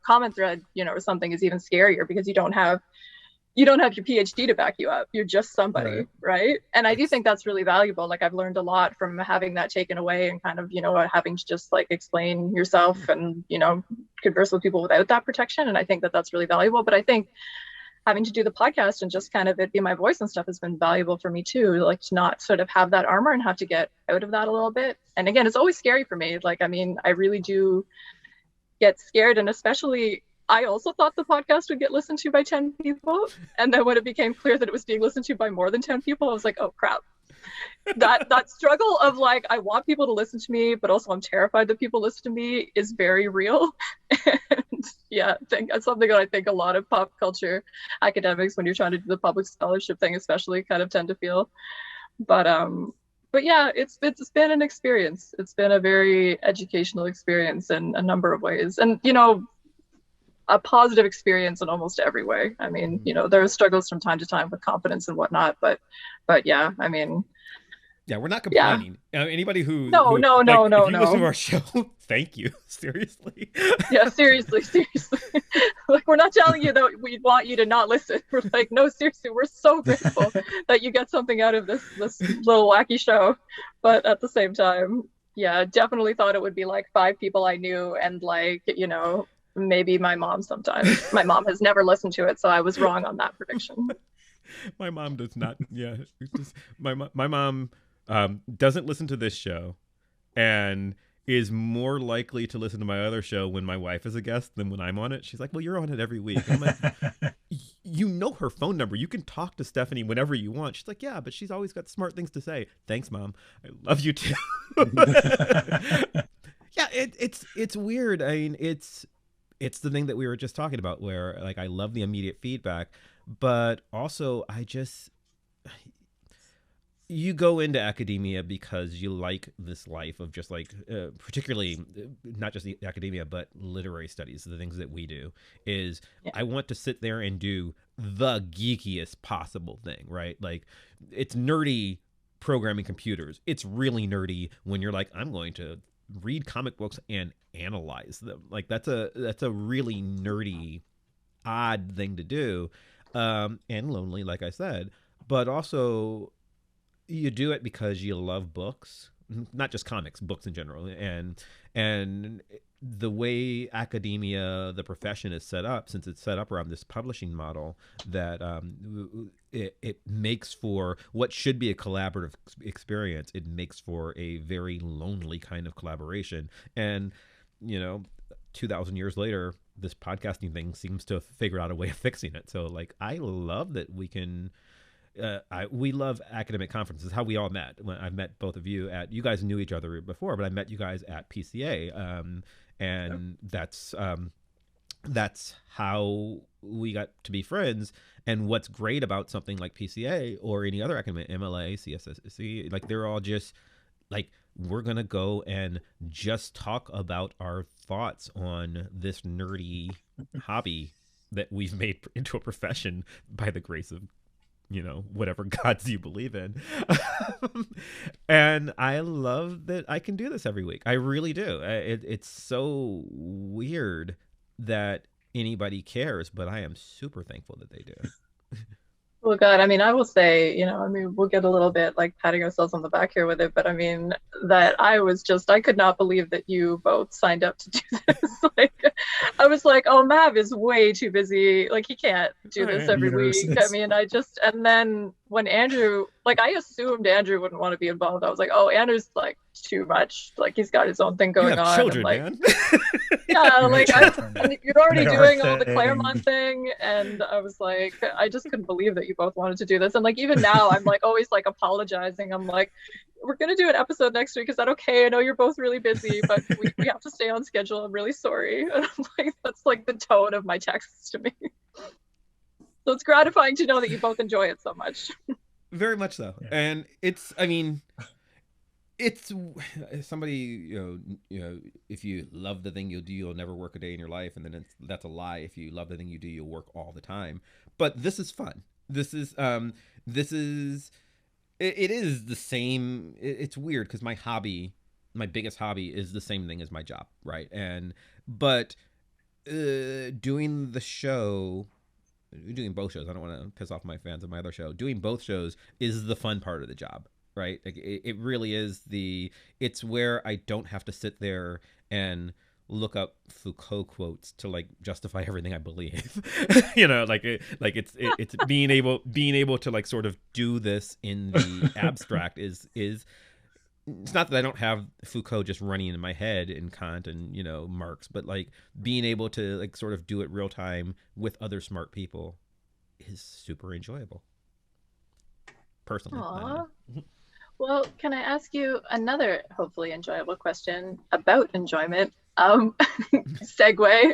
comment thread, or something is even scarier because you don't have your PhD to back you up. You're just somebody, right? And I do think that's really valuable. Like I've learned a lot from having that taken away and kind of, having to just like explain yourself and, converse with people without that protection. And I think that that's really valuable. But I think having to do the podcast and just kind of it be my voice and stuff has been valuable for me too. Like to not sort of have that armor and have to get out of that a little bit. And again, it's always scary for me. Like, I mean, I really do get scared, and especially I also thought the podcast would get listened to by 10 people. And then when it became clear that it was being listened to by more than 10 people, I was like, oh crap. That struggle of like, I want people to listen to me, but also I'm terrified that people listen to me is very real. And yeah, I think that's something that I think a lot of pop culture academics, when you're trying to do the public scholarship thing, especially kind of tend to feel. But yeah, it's been an experience. It's been a very educational experience in a number of ways. And, a positive experience in almost every way. I mean, there are struggles from time to time with confidence and whatnot, but yeah, I mean, yeah, we're not complaining. Yeah. Anybody who no, listen to our show, thank you. Seriously. Yeah, seriously. Like, we're not telling you that we want you to not listen. We're like, no, seriously, we're so grateful that you get something out of this little wacky show. But at the same time, yeah, definitely thought it would be like 5 people I knew and like, maybe my mom sometimes. My mom has never listened to it, so I was wrong on that prediction. My mom does not. Yeah, my mom doesn't listen to this show, and is more likely to listen to my other show when my wife is a guest than when I'm on it. She's like, well, you're on it every week. I'm like, you know her phone number. You can talk to Stephanie whenever you want. She's like, yeah, but she's always got smart things to say. Thanks, Mom. I love you too. Yeah, it's weird. I mean, it's the thing that we were just talking about, where like I love the immediate feedback, but also you go into academia because you like this life of just like, particularly not just the academia, but literary studies, the things that we do is I want to sit there and do the geekiest possible thing, right? Like it's nerdy programming computers. It's really nerdy when you're like, I'm going to read comic books and analyze them. Like that's a really nerdy, odd thing to do. And lonely, like I said, but also you do it because you love books, not just comics, books in general. And the way academia, the profession is set up, since it's set up around this publishing model, that it makes for what should be a collaborative experience. It makes for a very lonely kind of collaboration. And, 2,000 years later, this podcasting thing seems to have figured out a way of fixing it. So like, I love that we can, we love academic conferences. How we all met. When I met both of you you guys knew each other before, but I met you guys at PCA. And that's how we got to be friends. And what's great about something like PCA or any other academic, MLA, CSSC, like they're all just like, we're going to go and just talk about our thoughts on this nerdy hobby that we've made into a profession by the grace of, whatever gods you believe in. And I love that I can do this every week. I really do. It's so weird that anybody cares, but I am super thankful that they do. Well, God, I will say, we'll get a little bit like patting ourselves on the back here with it, but that I could not believe that you both signed up to do this. Like, I was like, oh, Mav is way too busy. Like, he can't do this every week. And then when Andrew, like, I assumed Andrew wouldn't want to be involved. I was like, oh, Andrew's like too much. Like, he's got his own thing going you have on. Children, like, man. Yeah, like you're already doing all the Claremont thing, and I was like, I just couldn't believe that you both wanted to do this. And like even now, I'm like always like apologizing. I'm like, we're gonna do an episode next week. Is that okay? I know you're both really busy, but we have to stay on schedule. I'm really sorry. And I'm like, that's like the tone of my texts to me. So it's gratifying to know that you both enjoy it so much. Very much so. Yeah. And it's somebody, if you love the thing you'll do, you'll never work a day in your life. And then that's a lie. If you love the thing you do, you'll work all the time. But this is fun. It is the same. It's weird because my biggest hobby is the same thing as my job. Right. But doing both shows, I don't want to piss off my fans of my other show. Doing both shows is the fun part of the job. Right. Like it really is it's where I don't have to sit there and look up Foucault quotes to like justify everything I believe. It's being able to like sort of do this in the abstract is it's not that I don't have Foucault just running in my head in Kant and, Marx, but like being able to like sort of do it real time with other smart people is super enjoyable. Personally. Well, can I ask you another hopefully enjoyable question about enjoyment? Segue.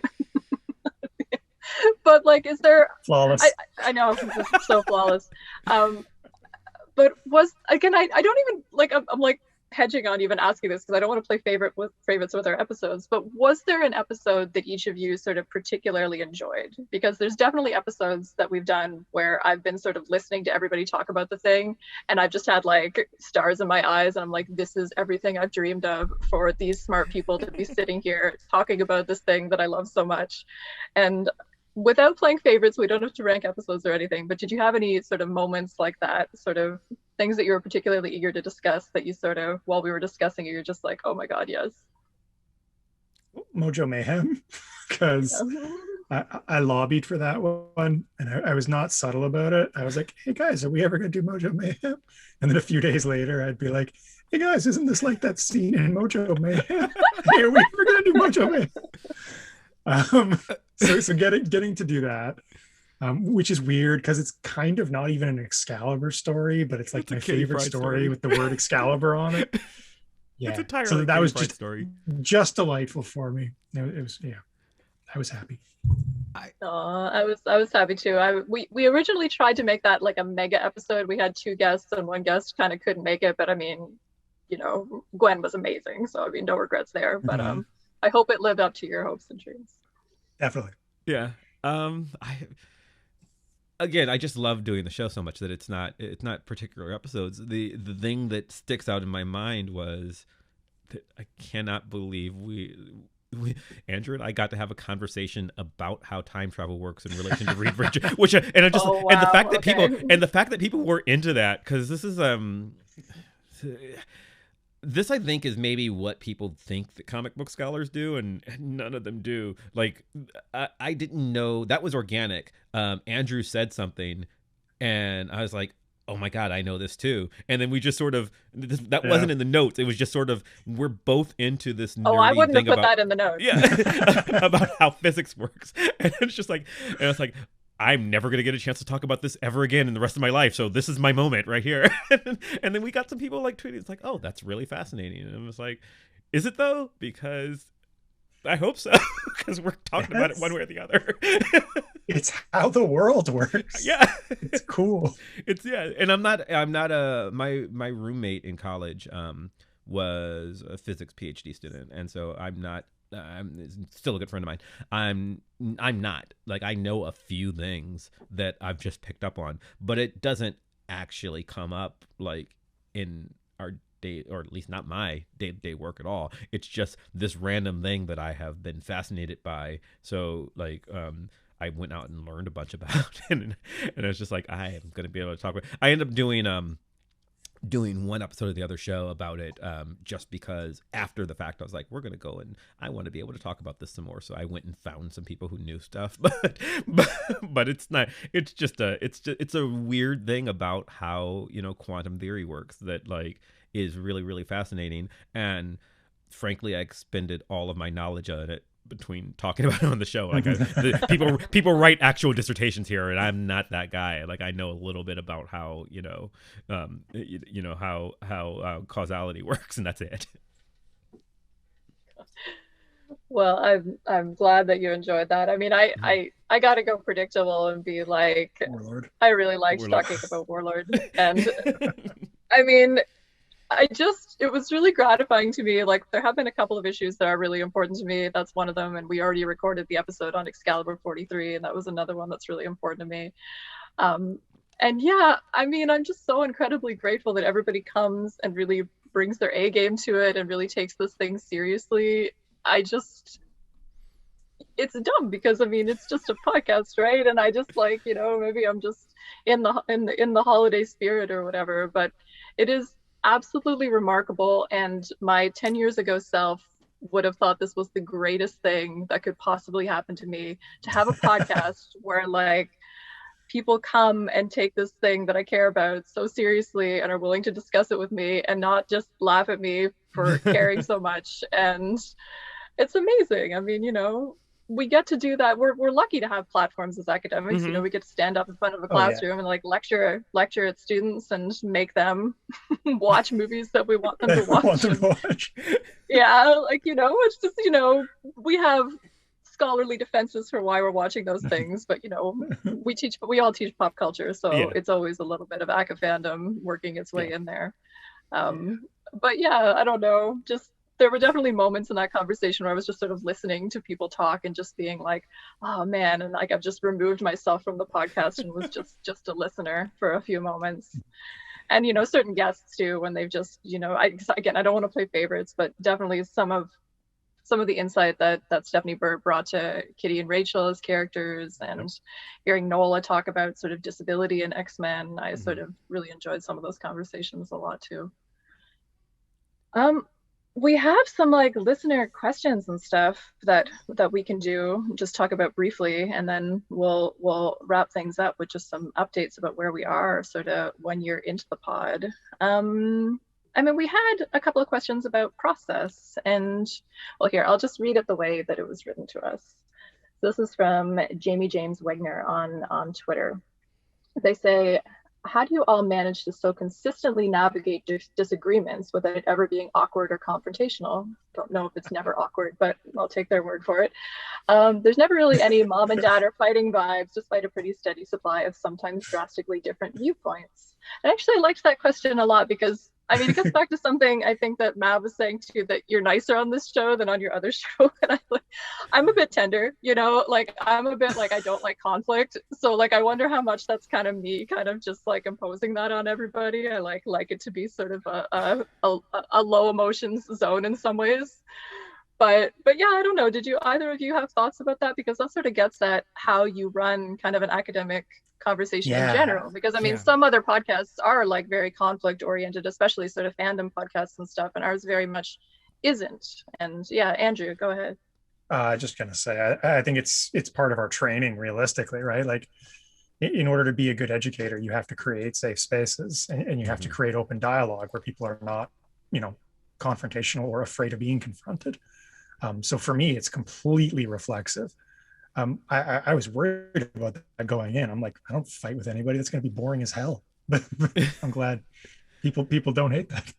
But like, is there flawless? I know, this is so flawless. But I don't even like. I'm like hedging on even asking this because I don't want to play favorites with our episodes. But was there an episode that each of you sort of particularly enjoyed? Because there's definitely episodes that we've done where I've been sort of listening to everybody talk about the thing, and I've just had like stars in my eyes, and I'm like, this is everything I've dreamed of for these smart people to be sitting here talking about this thing that I love so much. And without playing favorites, we don't have to rank episodes or anything, but did you have any sort of moments like that, sort of things that you were particularly eager to discuss that you sort of, while we were discussing it, you're just like, oh my God, yes. Mojo Mayhem, because I lobbied for that one, and I was not subtle about it. I was like, hey guys, are we ever going to do Mojo Mayhem? And then a few days later, I'd be like, hey guys, isn't this like that scene in Mojo Mayhem? Hey, are we ever going to do Mojo Mayhem? So getting to do that, which is weird because it's kind of not even an Excalibur story, but it's like my favorite story with the word Excalibur on it. Yeah, it's entirely so that was just delightful for me. It was I was happy. I was happy too. We originally tried to make that like a mega episode. We had 2 guests and one guest kind of couldn't make it, but I mean, Gwen was amazing, so I mean, no regrets there. But I hope it lived up to your hopes and dreams. Definitely. Yeah. I just love doing the show so much that it's not particular episodes. The thing that sticks out in my mind was that I cannot believe we Andrew and I got to have a conversation about how time travel works in relation to Reed Richards, and the fact that people were into that, because this is this I think is maybe what people think that comic book scholars do, and none of them do. Like, I didn't know that was organic. Andrew said something, and I was like, oh my God, I know this too. And then we just sort of, that wasn't in the notes. It was just sort of, we're both into this nerdy I wouldn't thing have put that in the notes. Yeah, about how physics works. And it's just like, I'm never going to get a chance to talk about this ever again in the rest of my life. So this is my moment right here. And then we got some people like tweeting, it's like, oh, that's really fascinating. And I was like, is it though? Because I hope so, because we're talking about it one way or the other. It's how the world works. Yeah, it's cool. And my roommate in college was a physics PhD student, and so I'm still a good friend of mine. I'm not, like, I know a few things that I've just picked up on, but it doesn't actually come up like in our day, or at least not my day-to-day work at all. It's just this random thing that I have been fascinated by. So like I went out and learned a bunch about it, and I was just like, I am going to be able to talk about it. I ended up doing one episode of the other show about it, just because after the fact I was like, we're going to go and I want to be able to talk about this some more. So I went and found some people who knew stuff, but it's not, it's a weird thing about how, quantum theory works that like is really, really fascinating. And frankly, I expended all of my knowledge on it between talking about it on the show. Like people write actual dissertations here, and I'm not that guy. Like, I know a little bit about how how causality works, and that's it. Well, I'm glad that you enjoyed that. I mean, I got to go predictable and be like, Warlord. I really liked talking about Warlord, and I mean, it was really gratifying to me. Like, there have been a couple of issues that are really important to me. That's one of them. And we already recorded the episode on Excalibur 43, and that was another one that's really important to me. And yeah, I mean, I'm just so incredibly grateful that everybody comes and really brings their A game to it and really takes this thing seriously. It's dumb because, I mean, it's just a podcast, right? And I just like, maybe I'm just in the holiday spirit or whatever, but it is absolutely remarkable. And my 10 years ago self would have thought this was the greatest thing that could possibly happen to me, to have a podcast where like people come and take this thing that I care about so seriously and are willing to discuss it with me and not just laugh at me for caring so much. And it's amazing. I mean, we get to do that. We're lucky to have platforms as academics. Mm-hmm. We get to stand up in front of a classroom and like lecture at students and make them watch movies that we want them to watch. Yeah, like, it's just, we have scholarly defenses for why we're watching those things, but we all teach pop culture, so it's always a little bit of ACA fandom working its way in there. But yeah, I don't know, just there were definitely moments in that conversation where I was just sort of listening to people talk and just being like, oh man, and like I've just removed myself from the podcast and was just a listener for a few moments. And certain guests too, when they've just I don't want to play favorites, but definitely some of the insight that Stephanie Burt brought to Kitty and Rachel as characters, and hearing Nola talk about sort of disability in X-Men, I sort of really enjoyed some of those conversations a lot too. We have some like listener questions and stuff that we can just talk about briefly, and then we'll wrap things up with just some updates about where we are sort of 1 year into the pod. I mean, we had a couple of questions about process, and well, here, I'll just read it the way that it was written to us. This is from Jamie James Wagner on Twitter. They say, how do you all manage to so consistently navigate disagreements without it ever being awkward or confrontational? Don't know if it's never awkward, but I'll take their word for it. There's never really any mom and dad are fighting vibes, despite a pretty steady supply of sometimes drastically different viewpoints. And actually, I liked that question a lot because, I mean, it gets back to something I think that Mav was saying too, that you're nicer on this show than on your other show. And I'm a bit tender, you know, like I'm a bit like, I don't like conflict. So like, I wonder how much that's kind of me kind of just like imposing that on everybody. I like it to be sort of a low emotions zone in some ways. But yeah, I don't know. Did you either of you have thoughts about that? Because that sort of gets at how you run kind of an academic conversation in general. Because I mean, some other podcasts are like very conflict oriented, especially sort of fandom podcasts and stuff, and ours very much isn't. And yeah, Andrew, go ahead. Just gonna say, I think it's part of our training, realistically, right? Like, in order to be a good educator, you have to create safe spaces, and you have to create open dialogue where people are not, you know, confrontational or afraid of being confronted. So for me, it's completely reflexive. I was worried about that going in. I'm like, I don't fight with anybody. That's going to be boring as hell. But I'm glad people don't hate that.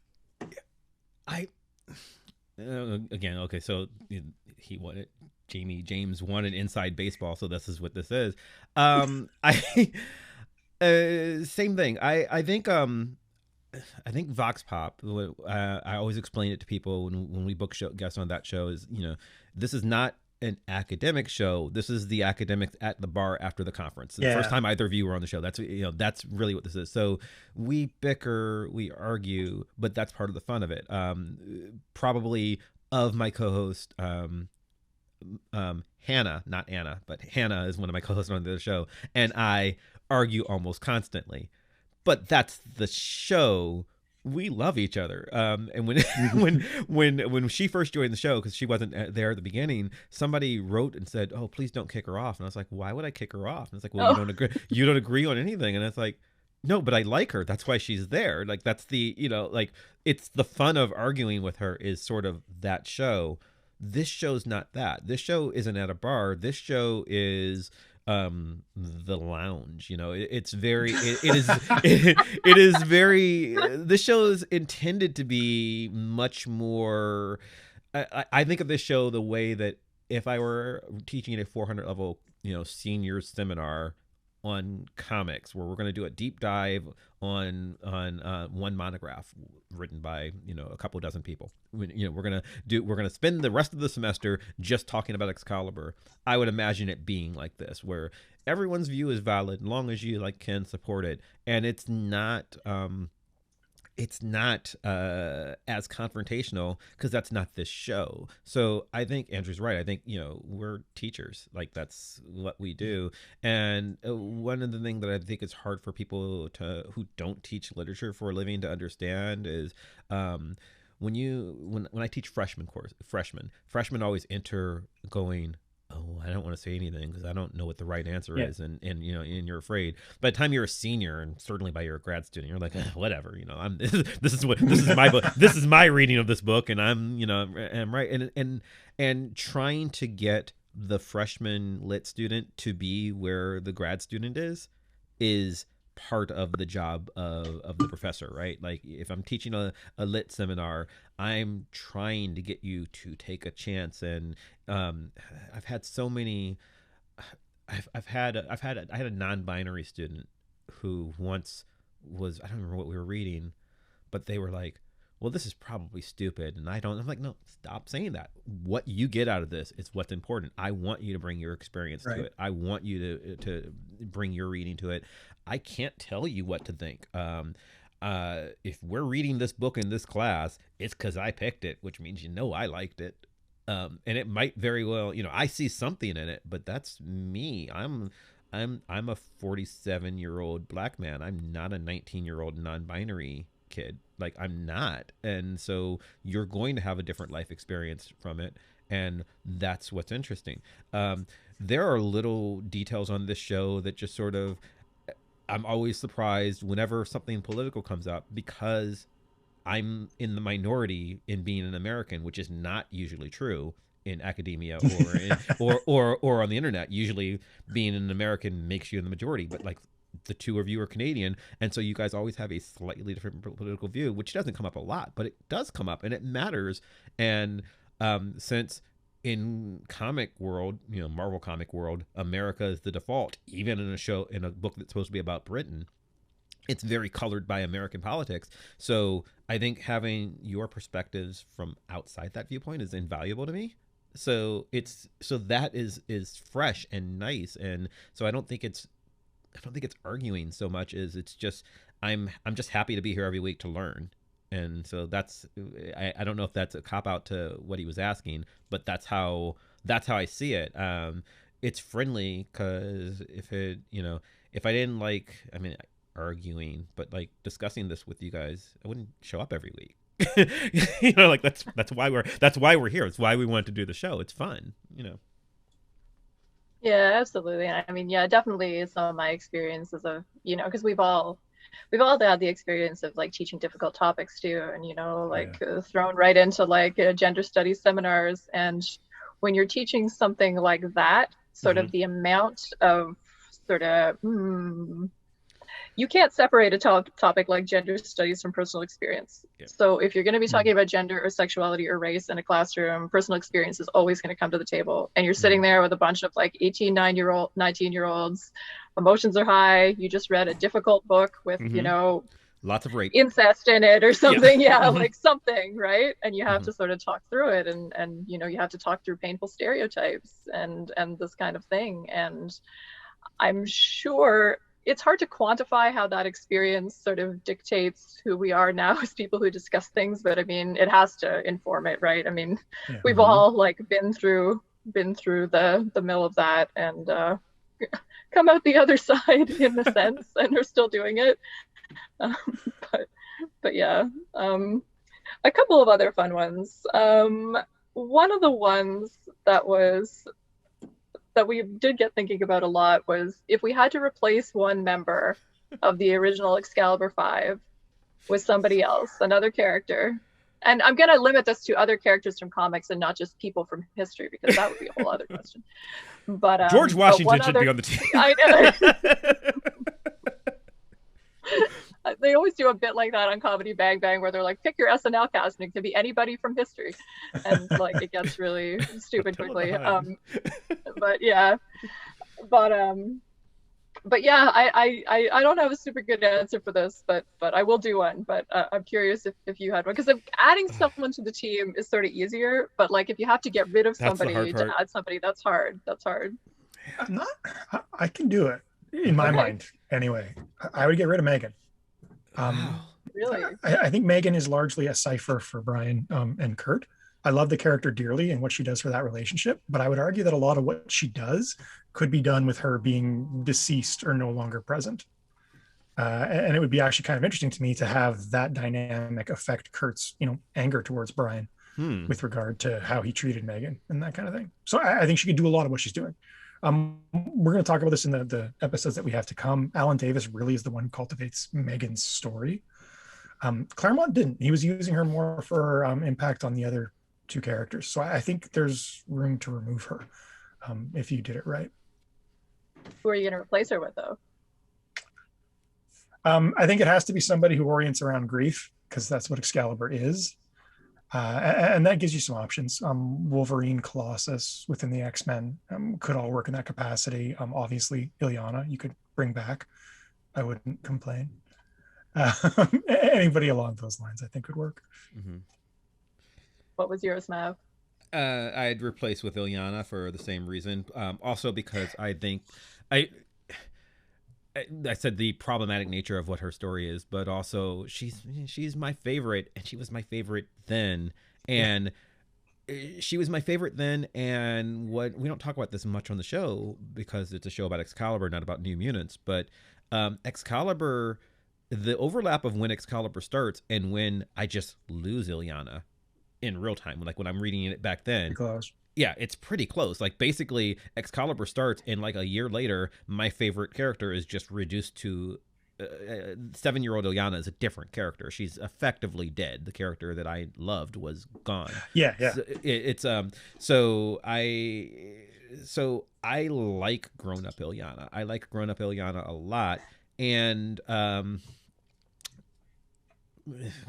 Again, okay, so he wanted James wanted inside baseball, so this is what this is. Same thing. I think Vox Pop, I always explain it to people when we book guests on that show, is, you know, this is not an academic show. This is the academics at the bar after the conference. The first time either of you were on the show. That's, you know, that's really what this is. So we bicker, we argue, but that's part of the fun of it. Probably of my co-host, Hannah, not Anna, but Hannah is one of my co-hosts on the show, and I argue almost constantly. But that's the show. We love each other. And when she first joined the show, because she wasn't there at the beginning, somebody wrote and said, "Oh, please don't kick her off." And I was like, "Why would I kick her off?" And it's like, "Well, you don't agree on anything." And it's like, "No, but I like her. That's why she's there." Like, that's the, you know, like, it's the fun of arguing with her is sort of that show. This show's not that. This show isn't at a bar. This show is the lounge. You know, it's very it is very, this show is intended to be much more, I think of this show the way that if I were teaching a 400 level, you know, senior seminar on comics, where we're going to do a deep dive on one monograph written by, you know, a couple dozen people. You know, we're going to spend the rest of the semester just talking about Excalibur. I would imagine it being like this, where everyone's view is valid, as long as you like can support it, and it's not as confrontational, because that's not this show. So I think Andrew's right. I think, you know, we're teachers, like that's what we do. And one of the things that I think is hard for people who don't teach literature for a living to understand is when I teach freshmen always enter going, "Oh, I don't want to say anything because I don't know what the right answer is," and you know, and you're afraid. By the time you're a senior, and certainly by you're a grad student, you're like, whatever, you know, this is my book, this is my reading of this book, and I'm, you know, I'm right. And trying to get the freshman lit student to be where the grad student is part of the job of the professor, right? Like, if I'm teaching a lit seminar, I'm trying to get you to take a chance. And I've had so many. I had a non-binary student who once was, I don't remember what we were reading, but they were like, "Well, this is probably stupid," and I'm like, "No, stop saying that. What you get out of this is what's important. I want you to bring your experience to it. I want you to bring your reading to it. I can't tell you what to think. If we're reading this book in this class, it's because I picked it, which means, you know, I liked it. And it might very well, you know, I see something in it, but that's me. I'm a 47-year-old black man. I'm not a 19-year-old non-binary kid. Like, I'm not. And so you're going to have a different life experience from it, and that's what's interesting. There are little details on this show that just sort of, I'm always surprised whenever something political comes up, because I'm in the minority in being an American, which is not usually true in academia or on the internet. Usually being an American makes you in the majority, but like the two of you are Canadian, and so you guys always have a slightly different political view, which doesn't come up a lot, but it does come up, and it matters. And since in comic world, Marvel comic world, America is the default, even in a book that's supposed to be about Britain, it's very colored by American politics. So I think having your perspectives from outside that viewpoint is invaluable to me. So that is fresh and nice, and so I don't think it's arguing so much as it's just I'm just happy to be here every week to learn. And so I don't know if that's a cop out to what he was asking, but that's how I see it. It's friendly because if I didn't like, arguing, but like discussing this with you guys, I wouldn't show up every week. Like that's why we're here. It's why we wanted to do the show. It's fun. Yeah, absolutely. Yeah, definitely some of my experiences of, because we've all had the experience of like teaching difficult topics too, and thrown right into like gender studies seminars. And when you're teaching something like that, sort of the amount of sort of you can't separate a topic like gender studies from personal experience. Yeah. So if you're going to be talking about gender or sexuality or race in a classroom, personal experience is always going to come to the table. And you're sitting there with a bunch of like 18, 19-year-olds. Emotions are high. You just read a difficult book with, lots of rape, incest in it or something. Yeah, like something, right? And you have to sort of talk through it, and you have to talk through painful stereotypes and this kind of thing. And I'm sure it's hard to quantify how that experience sort of dictates who we are now as people who discuss things, but it has to inform it, right? We've all like been through the mill of that and come out the other side in a sense, and are still doing it. But yeah, a couple of other fun ones. One of the ones that we did get thinking about a lot was if we had to replace one member of the original Excalibur 5 with somebody else, another character. And I'm going to limit this to other characters from comics and not just people from history, because that would be a whole other question. But George Washington should be on the team. I know. They always do a bit like that on Comedy Bang Bang, where they're like, pick your SNL cast, and it could be anybody from history, and like it gets really stupid quickly. But yeah, I don't have a super good answer for this, but I will do one. But I'm curious if you had one, because adding someone to the team is sort of easier, but like if you have to get rid of somebody to add somebody, that's hard. I can do it in my mind anyway. I would get rid of Megan. Really? I think Megan is largely a cipher for Brian and Kurt. I love the character dearly and what she does for that relationship, but I would argue that a lot of what she does could be done with her being deceased or no longer present. And it would be actually kind of interesting to me to have that dynamic affect Kurt's, anger towards Brian with regard to how he treated Megan and that kind of thing. So I think she could do a lot of what she's doing. We're going to talk about this in the episodes that we have to come. Alan Davis really is the one who cultivates Megan's story. Claremont didn't. He was using her more for impact on the other two characters. So I think there's room to remove her if you did it right. Who are you going to replace her with, though? I think it has to be somebody who orients around grief, because that's what Excalibur is. And that gives you some options. Wolverine, Colossus within the X-Men could all work in that capacity. Obviously, Ilyana you could bring back. I wouldn't complain. Anybody along those lines I think would work. Mm-hmm. What was yours, Mav? I'd replace with Ilyana for the same reason. Also because I think I said the problematic nature of what her story is, but also she's my favorite, and she was my favorite then, and she was my favorite then. And what we don't talk about this much on the show because it's a show about Excalibur, not about New Mutants, but Excalibur, the overlap of when Excalibur starts and when I just lose Ilyana in real time, like when I'm reading it back then. Yeah, it's pretty close. Like basically Excalibur starts and like a year later, my favorite character is just reduced to 7-year-old Ilyana is a different character. She's effectively dead. The character that I loved was gone. Yeah. So I like grown-up Ilyana. I like grown-up Ilyana a lot. and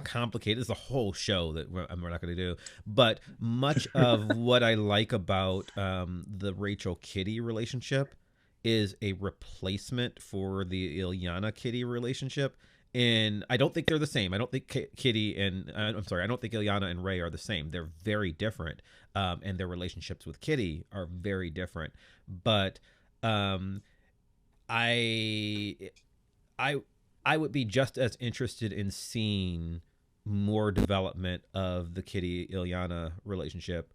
complicated. It's a whole show that we're not going to do, but much of what I like about the Rachel Kitty relationship is a replacement for the Ilyana Kitty relationship. And I don't think they're the same. I don't think Kitty and I don't think Ilyana and Ray are the same. They're very different, and their relationships with Kitty are very different. But I would be just as interested in seeing more development of the Kitty Ilyana relationship,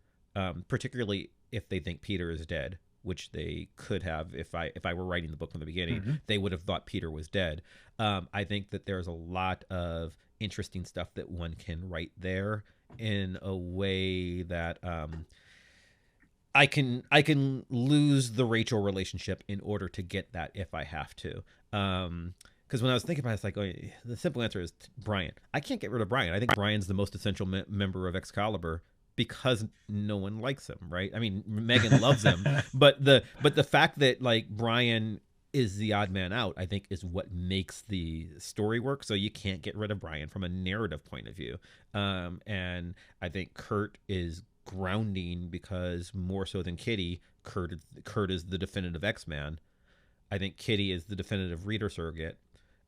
particularly if they think Peter is dead, which they could have if I were writing the book from the beginning. Mm-hmm. They would have thought Peter was dead. I think that there's a lot of interesting stuff that one can write there in a way that I can lose the Rachel relationship in order to get that if I have to. Because when I was thinking about it, it's like, oh, the simple answer is Brian. I can't get rid of Brian. I think Brian's the most essential member of Excalibur because no one likes him, right? I mean, Megan loves him, but the fact that like Brian is the odd man out, I think, is what makes the story work. So you can't get rid of Brian from a narrative point of view. And I think Kurt is grounding because more so than Kitty, Kurt is the definitive X-Man. I think Kitty is the definitive reader surrogate.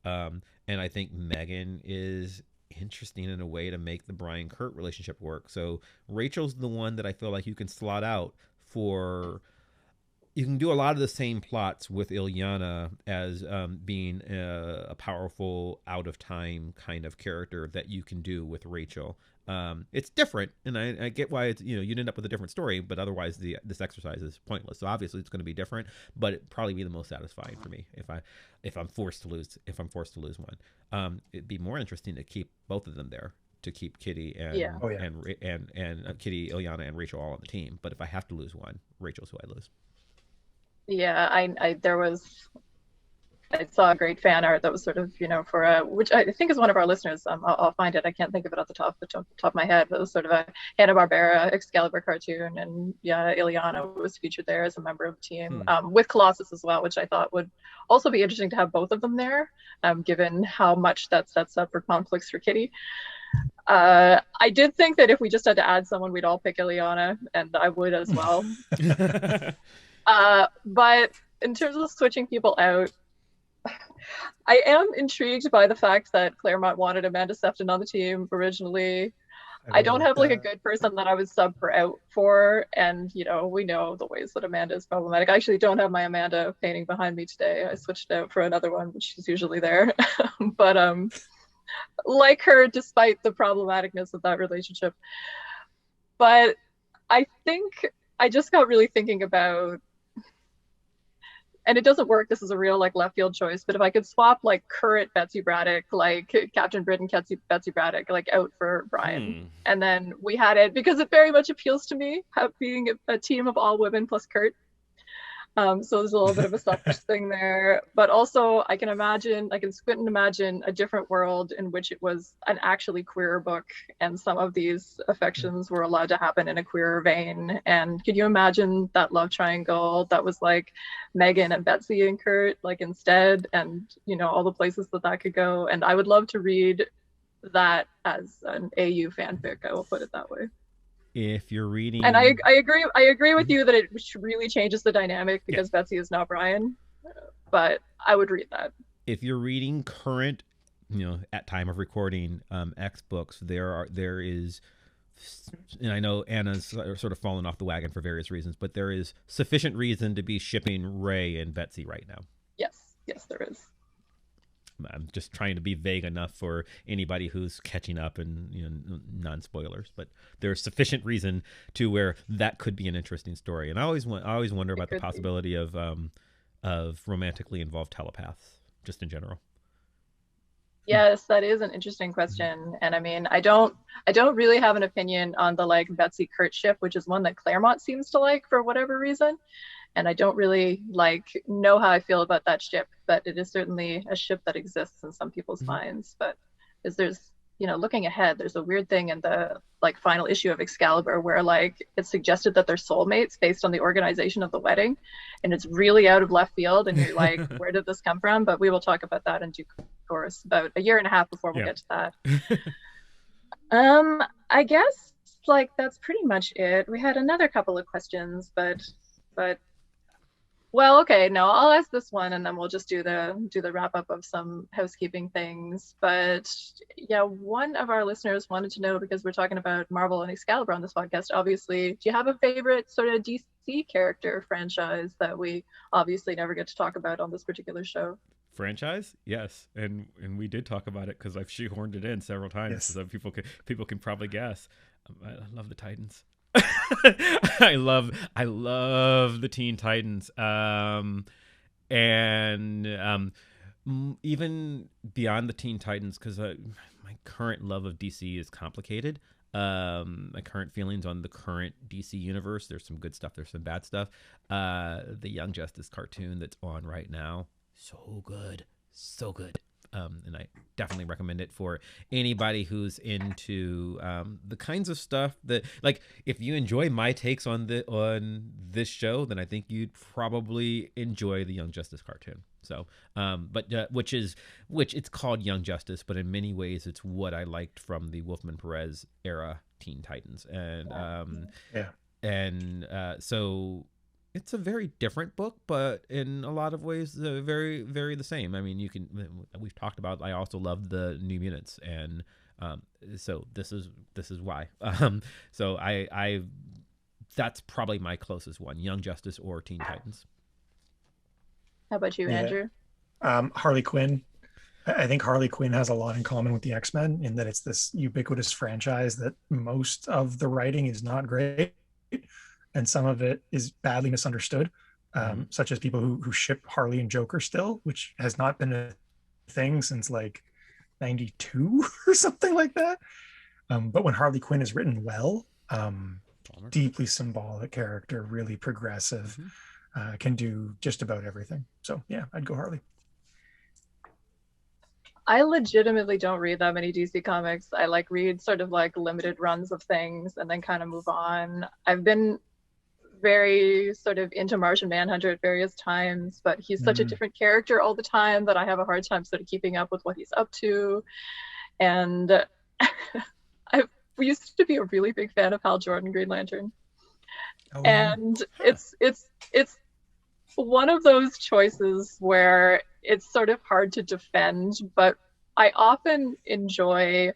And I think Megan is interesting in a way to make the Brian Kurt relationship work. So Rachel's the one that I feel like you can slot out for. You can do a lot of the same plots with Ilyana as being a powerful, out of time kind of character that you can do with Rachel. It's different, and I get why it's, you'd end up with a different story, but otherwise this exercise is pointless. So obviously it's going to be different, but it'd probably be the most satisfying for me if I'm forced to lose one. It'd be more interesting to keep both of them there, to keep Kitty and Kitty, Ilyana, and Rachel all on the team. But if I have to lose one, Rachel's who I lose. Yeah, I saw a great fan art that was sort of, for which I think is one of our listeners. I'll find it. I can't think of it off the top of my head, but it was sort of a Hanna-Barbera Excalibur cartoon. And yeah, Ilyana was featured there as a member of the team, with Colossus as well, which I thought would also be interesting to have both of them there, given how much that sets up for conflicts for Kitty. I did think that if we just had to add someone, we'd all pick Ilyana, and I would as well. But in terms of switching people out, I am intrigued by the fact that Claremont wanted Amanda Sefton on the team originally. I don't have like a good person that I would sub her out for, and we know the ways that Amanda is problematic. I actually don't have my Amanda painting behind me today. I switched out for another one, but she's usually there. But like her, despite the problematicness of that relationship. But I think I just got really thinking about, and it doesn't work, this is a real like left field choice, but if I could swap like current Betsy Braddock, like Captain Britain Betsy Braddock, like out for Brian, and then we had it, because it very much appeals to me, being a team of all women plus Kurt. So there's a little bit of a selfish thing there, but also I can squint and imagine a different world in which it was an actually queer book, and some of these affections were allowed to happen in a queer vein. And can you imagine that love triangle that was like Megan and Betsy and Kurt, like instead, and all the places that could go. And I would love to read that as an AU fanfic, I will put it that way. If you're reading, and I agree with you that it really changes the dynamic because Betsy is not Brian, but I would read that. If you're reading current, at time of recording, X books, there is, and I know Anna's sort of fallen off the wagon for various reasons, but there is sufficient reason to be shipping Ray and Betsy right now. Yes, there is. I'm just trying to be vague enough for anybody who's catching up and non-spoilers, but there's sufficient reason to where that could be an interesting story. And I always wonder about the possibility of romantically involved telepaths, just in general. Yes, that is an interesting question. And I mean, I don't really have an opinion on the like Betsy Kurt ship, which is one that Claremont seems to like for whatever reason. And I don't really know how I feel about that ship, but it is certainly a ship that exists in some people's minds. But there's looking ahead, there's a weird thing in the like final issue of Excalibur where like it's suggested that they're soulmates based on the organization of the wedding, and it's really out of left field, and you're like, where did this come from? But we will talk about that in due course, about a year and a half before we'll get to that. I guess like that's pretty much it. We had another couple of questions, but well, okay, no, I'll ask this one and then we'll just do the wrap up of some housekeeping things. But yeah, one of our listeners wanted to know, because we're talking about Marvel and Excalibur on this podcast, obviously, do you have a favorite sort of DC character franchise that we obviously never get to talk about on this particular show? Franchise? Yes. And we did talk about it because I've shoehorned it in several times, Yes. so people can probably guess. I love the Titans. I love the Teen Titans, and even beyond the Teen Titans, because my current love of DC is complicated. My current feelings on the current DC universe, there's some good stuff, there's some bad stuff. The Young Justice cartoon that's on right now, so good. And I definitely recommend it for anybody who's into the kinds of stuff that, like, if you enjoy my takes on this show, then I think you'd probably enjoy the Young Justice cartoon. So, which it's called Young Justice, but in many ways it's what I liked from the Wolfman Perez era Teen Titans, so. It's a very different book, but in a lot of ways, very, very the same. I mean, we've talked about, I also love the New Mutants, and so this is why. So I that's probably my closest one, Young Justice or Teen Titans. How about you, Andrew? Harley Quinn. I think Harley Quinn has a lot in common with the X-Men in that it's this ubiquitous franchise that most of the writing is not great, and some of it is badly misunderstood, such as people who ship Harley and Joker still, which has not been a thing since like 92 or something like that. But when Harley Quinn is written well, deeply symbolic character, really progressive, can do just about everything. So yeah, I'd go Harley. I legitimately don't read that many DC comics. I like read sort of like limited runs of things and then kind of move on. I've been very sort of into Martian Manhunter at various times, but he's such a different character all the time that I have a hard time sort of keeping up with what he's up to. And I used to be a really big fan of Hal Jordan, Green Lantern. And it's one of those choices where it's sort of hard to defend, but I often enjoy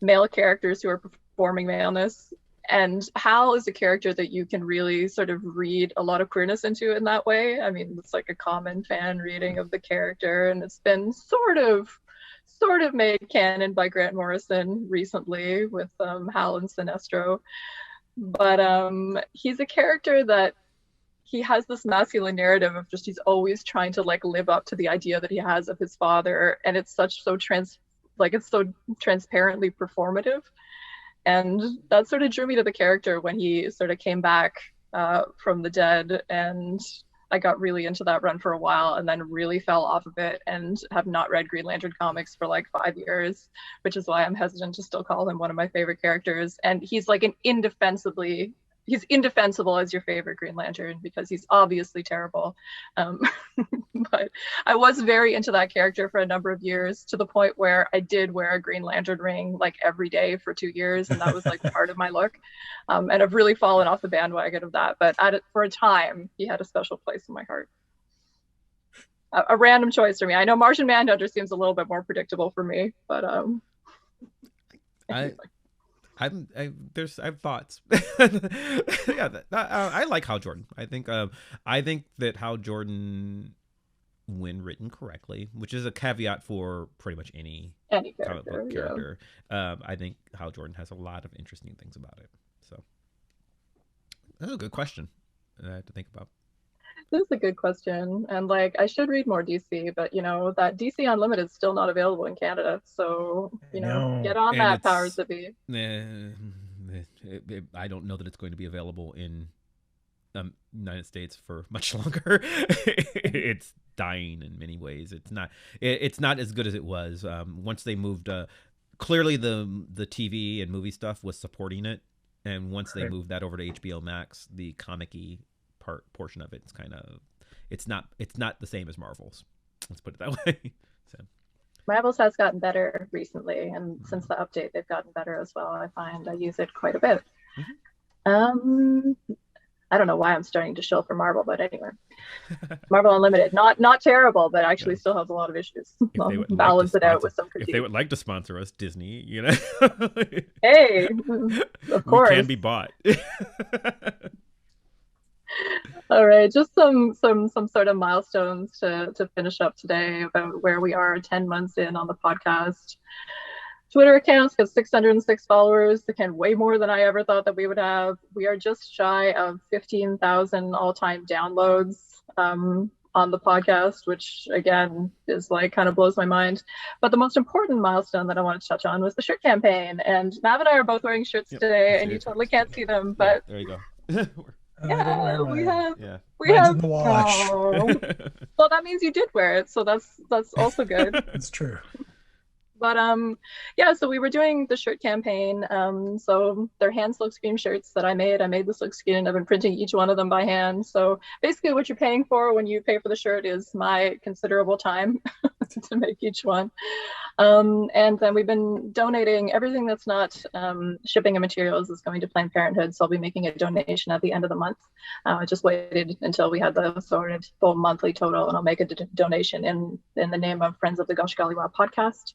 male characters who are performing maleness. And Hal is a character that you can really sort of read a lot of queerness into in that way. I mean, it's like a common fan reading of the character, and it's been sort of made canon by Grant Morrison recently with Hal and Sinestro. But he's a character that he has this masculine narrative of just he's always trying to like live up to the idea that he has of his father, and it's so transparently performative. And that sort of drew me to the character when he sort of came back from the dead, and I got really into that run for a while and then really fell off of it and have not read Green Lantern comics for like 5 years, which is why I'm hesitant to still call him one of my favorite characters. And he's like he's indefensible as your favorite Green Lantern because he's obviously terrible. But I was very into that character for a number of years, to the point where I did wear a Green Lantern ring like every day for 2 years, and that was like part of my look. And I've really fallen off the bandwagon of that, but for a time he had a special place in my heart. A random choice for me. I know Martian Manhunter seems a little bit more predictable for me, but I have thoughts. Yeah, I like Hal Jordan. I think that Hal Jordan, when written correctly, which is a caveat for pretty much any comic book character, I think Hal Jordan has a lot of interesting things about it. So that's a good question that I have to think about. This is a good question, and like I should read more DC, but that DC Unlimited is still not available in Canada, so get on that, powers that be. I don't know that it's going to be available in United States for much longer. It's dying in many ways. It's not as good as it was. Once they moved clearly the TV and movie stuff was supporting it, and once they Right. moved that over to HBO Max, the comic-y portion of it's kind of it's not the same as Marvel's. Let's put it that way. So. Marvel's has gotten better recently, and since the update, they've gotten better as well. I find I use it quite a bit. I don't know why I'm starting to shill for Marvel, but anyway, Marvel Unlimited, not terrible, but actually still has a lot of issues. I'll balance it out with some critique. If they would like to sponsor us, Disney, you know. Hey, of course, we can be bought. All right, just some sort of milestones to finish up today about where we are 10 months in on the podcast. Twitter accounts have 606 followers, again, way more than I ever thought that we would have. We are just shy of 15,000 all-time downloads on the podcast, which again is like kind of blows my mind. But the most important milestone that I wanted to touch on was the shirt campaign. And Mav and I are both wearing shirts today, and you totally can't see them, but there you go. Yeah, we have. Mine's in the wash. Oh. Well, that means you did wear it, so that's also good. It's true. But yeah, so we were doing the shirt campaign. So they're hand silkscreen shirts that I made. I made the silkscreen. I've been printing each one of them by hand. So basically what you're paying for when you pay for the shirt is my considerable time to make each one. And then we've been donating everything that's not shipping and materials is going to Planned Parenthood. So I'll be making a donation at the end of the month. I just waited until we had the sort of full monthly total, and I'll make a donation in the name of Friends of the Golly podcast.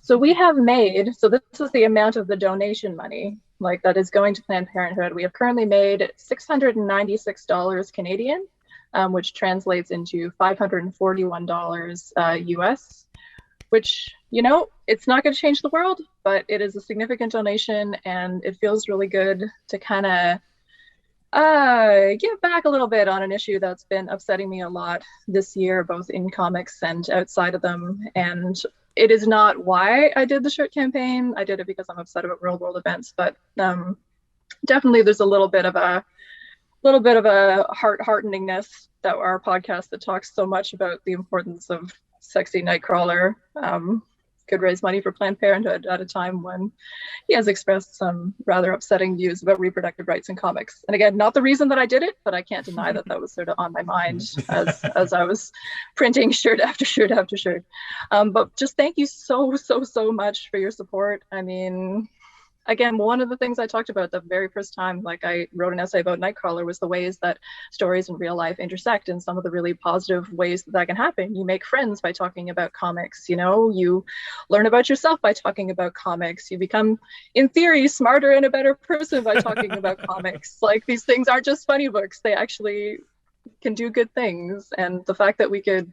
So we have made, so this is the amount of the donation money, like that is going to Planned Parenthood. We have currently made $696 Canadian, which translates into $541 US, which, you know, it's not going to change the world, but it is a significant donation, and it feels really good to kind of give back a little bit on an issue that's been upsetting me a lot this year, both in comics and outside of them. And it is not why I did the shirt campaign. I did it because I'm upset about real world events, but definitely there's a little bit of a heart-hearteningness that our podcast that talks so much about the importance of sexy Nightcrawler could raise money for Planned Parenthood at a time when he has expressed some rather upsetting views about reproductive rights in comics. And again, not the reason that I did it, but I can't deny that that was sort of on my mind as I was printing shirt after shirt after shirt. But just thank you so much for your support. I mean, again, one of the things I talked about the very first time, like I wrote an essay about Nightcrawler, was the ways that stories in real life intersect and some of the really positive ways that can happen. You make friends by talking about comics, you know, you learn about yourself by talking about comics. You become, in theory, smarter and a better person by talking about comics. Like, these things aren't just funny books. They actually can do good things. And the fact that we could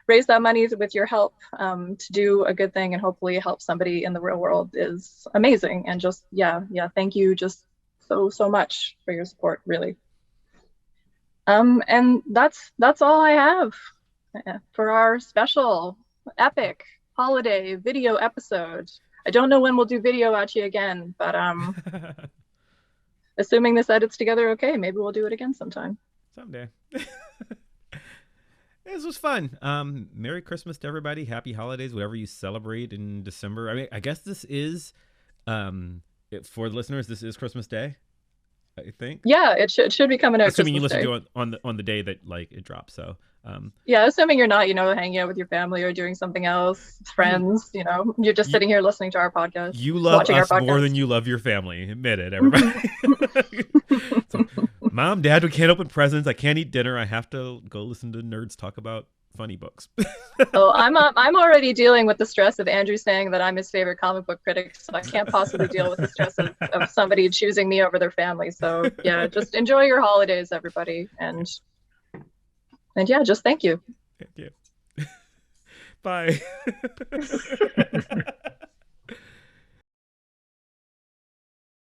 raise that money with your help to do a good thing and hopefully help somebody in the real world is amazing. And just thank you just so much for your support, really. And that's all I have for our special epic holiday video episode. I don't know when we'll do video at you again, but assuming this edits together okay, maybe we'll do it again sometime. Someday. This was fun. Merry Christmas to everybody. Happy holidays, whatever you celebrate in December. I mean, I guess this is, for the listeners, this is Christmas Day, I think. Yeah, it should be coming out. Assuming you Christmas listen Day. to it on the day that like it drops. So. Yeah, assuming you're not, hanging out with your family or doing something else, friends, you're just sitting here listening to our podcast. You love us more than you love your family. Admit it, everybody. So, Mom, Dad, we can't open presents. I can't eat dinner. I have to go listen to nerds talk about funny books. Oh, I'm already dealing with the stress of Andrew saying that I'm his favorite comic book critic, so I can't possibly deal with the stress of somebody choosing me over their family. So yeah, just enjoy your holidays, everybody, and yeah, just thank you. Thank you. Bye.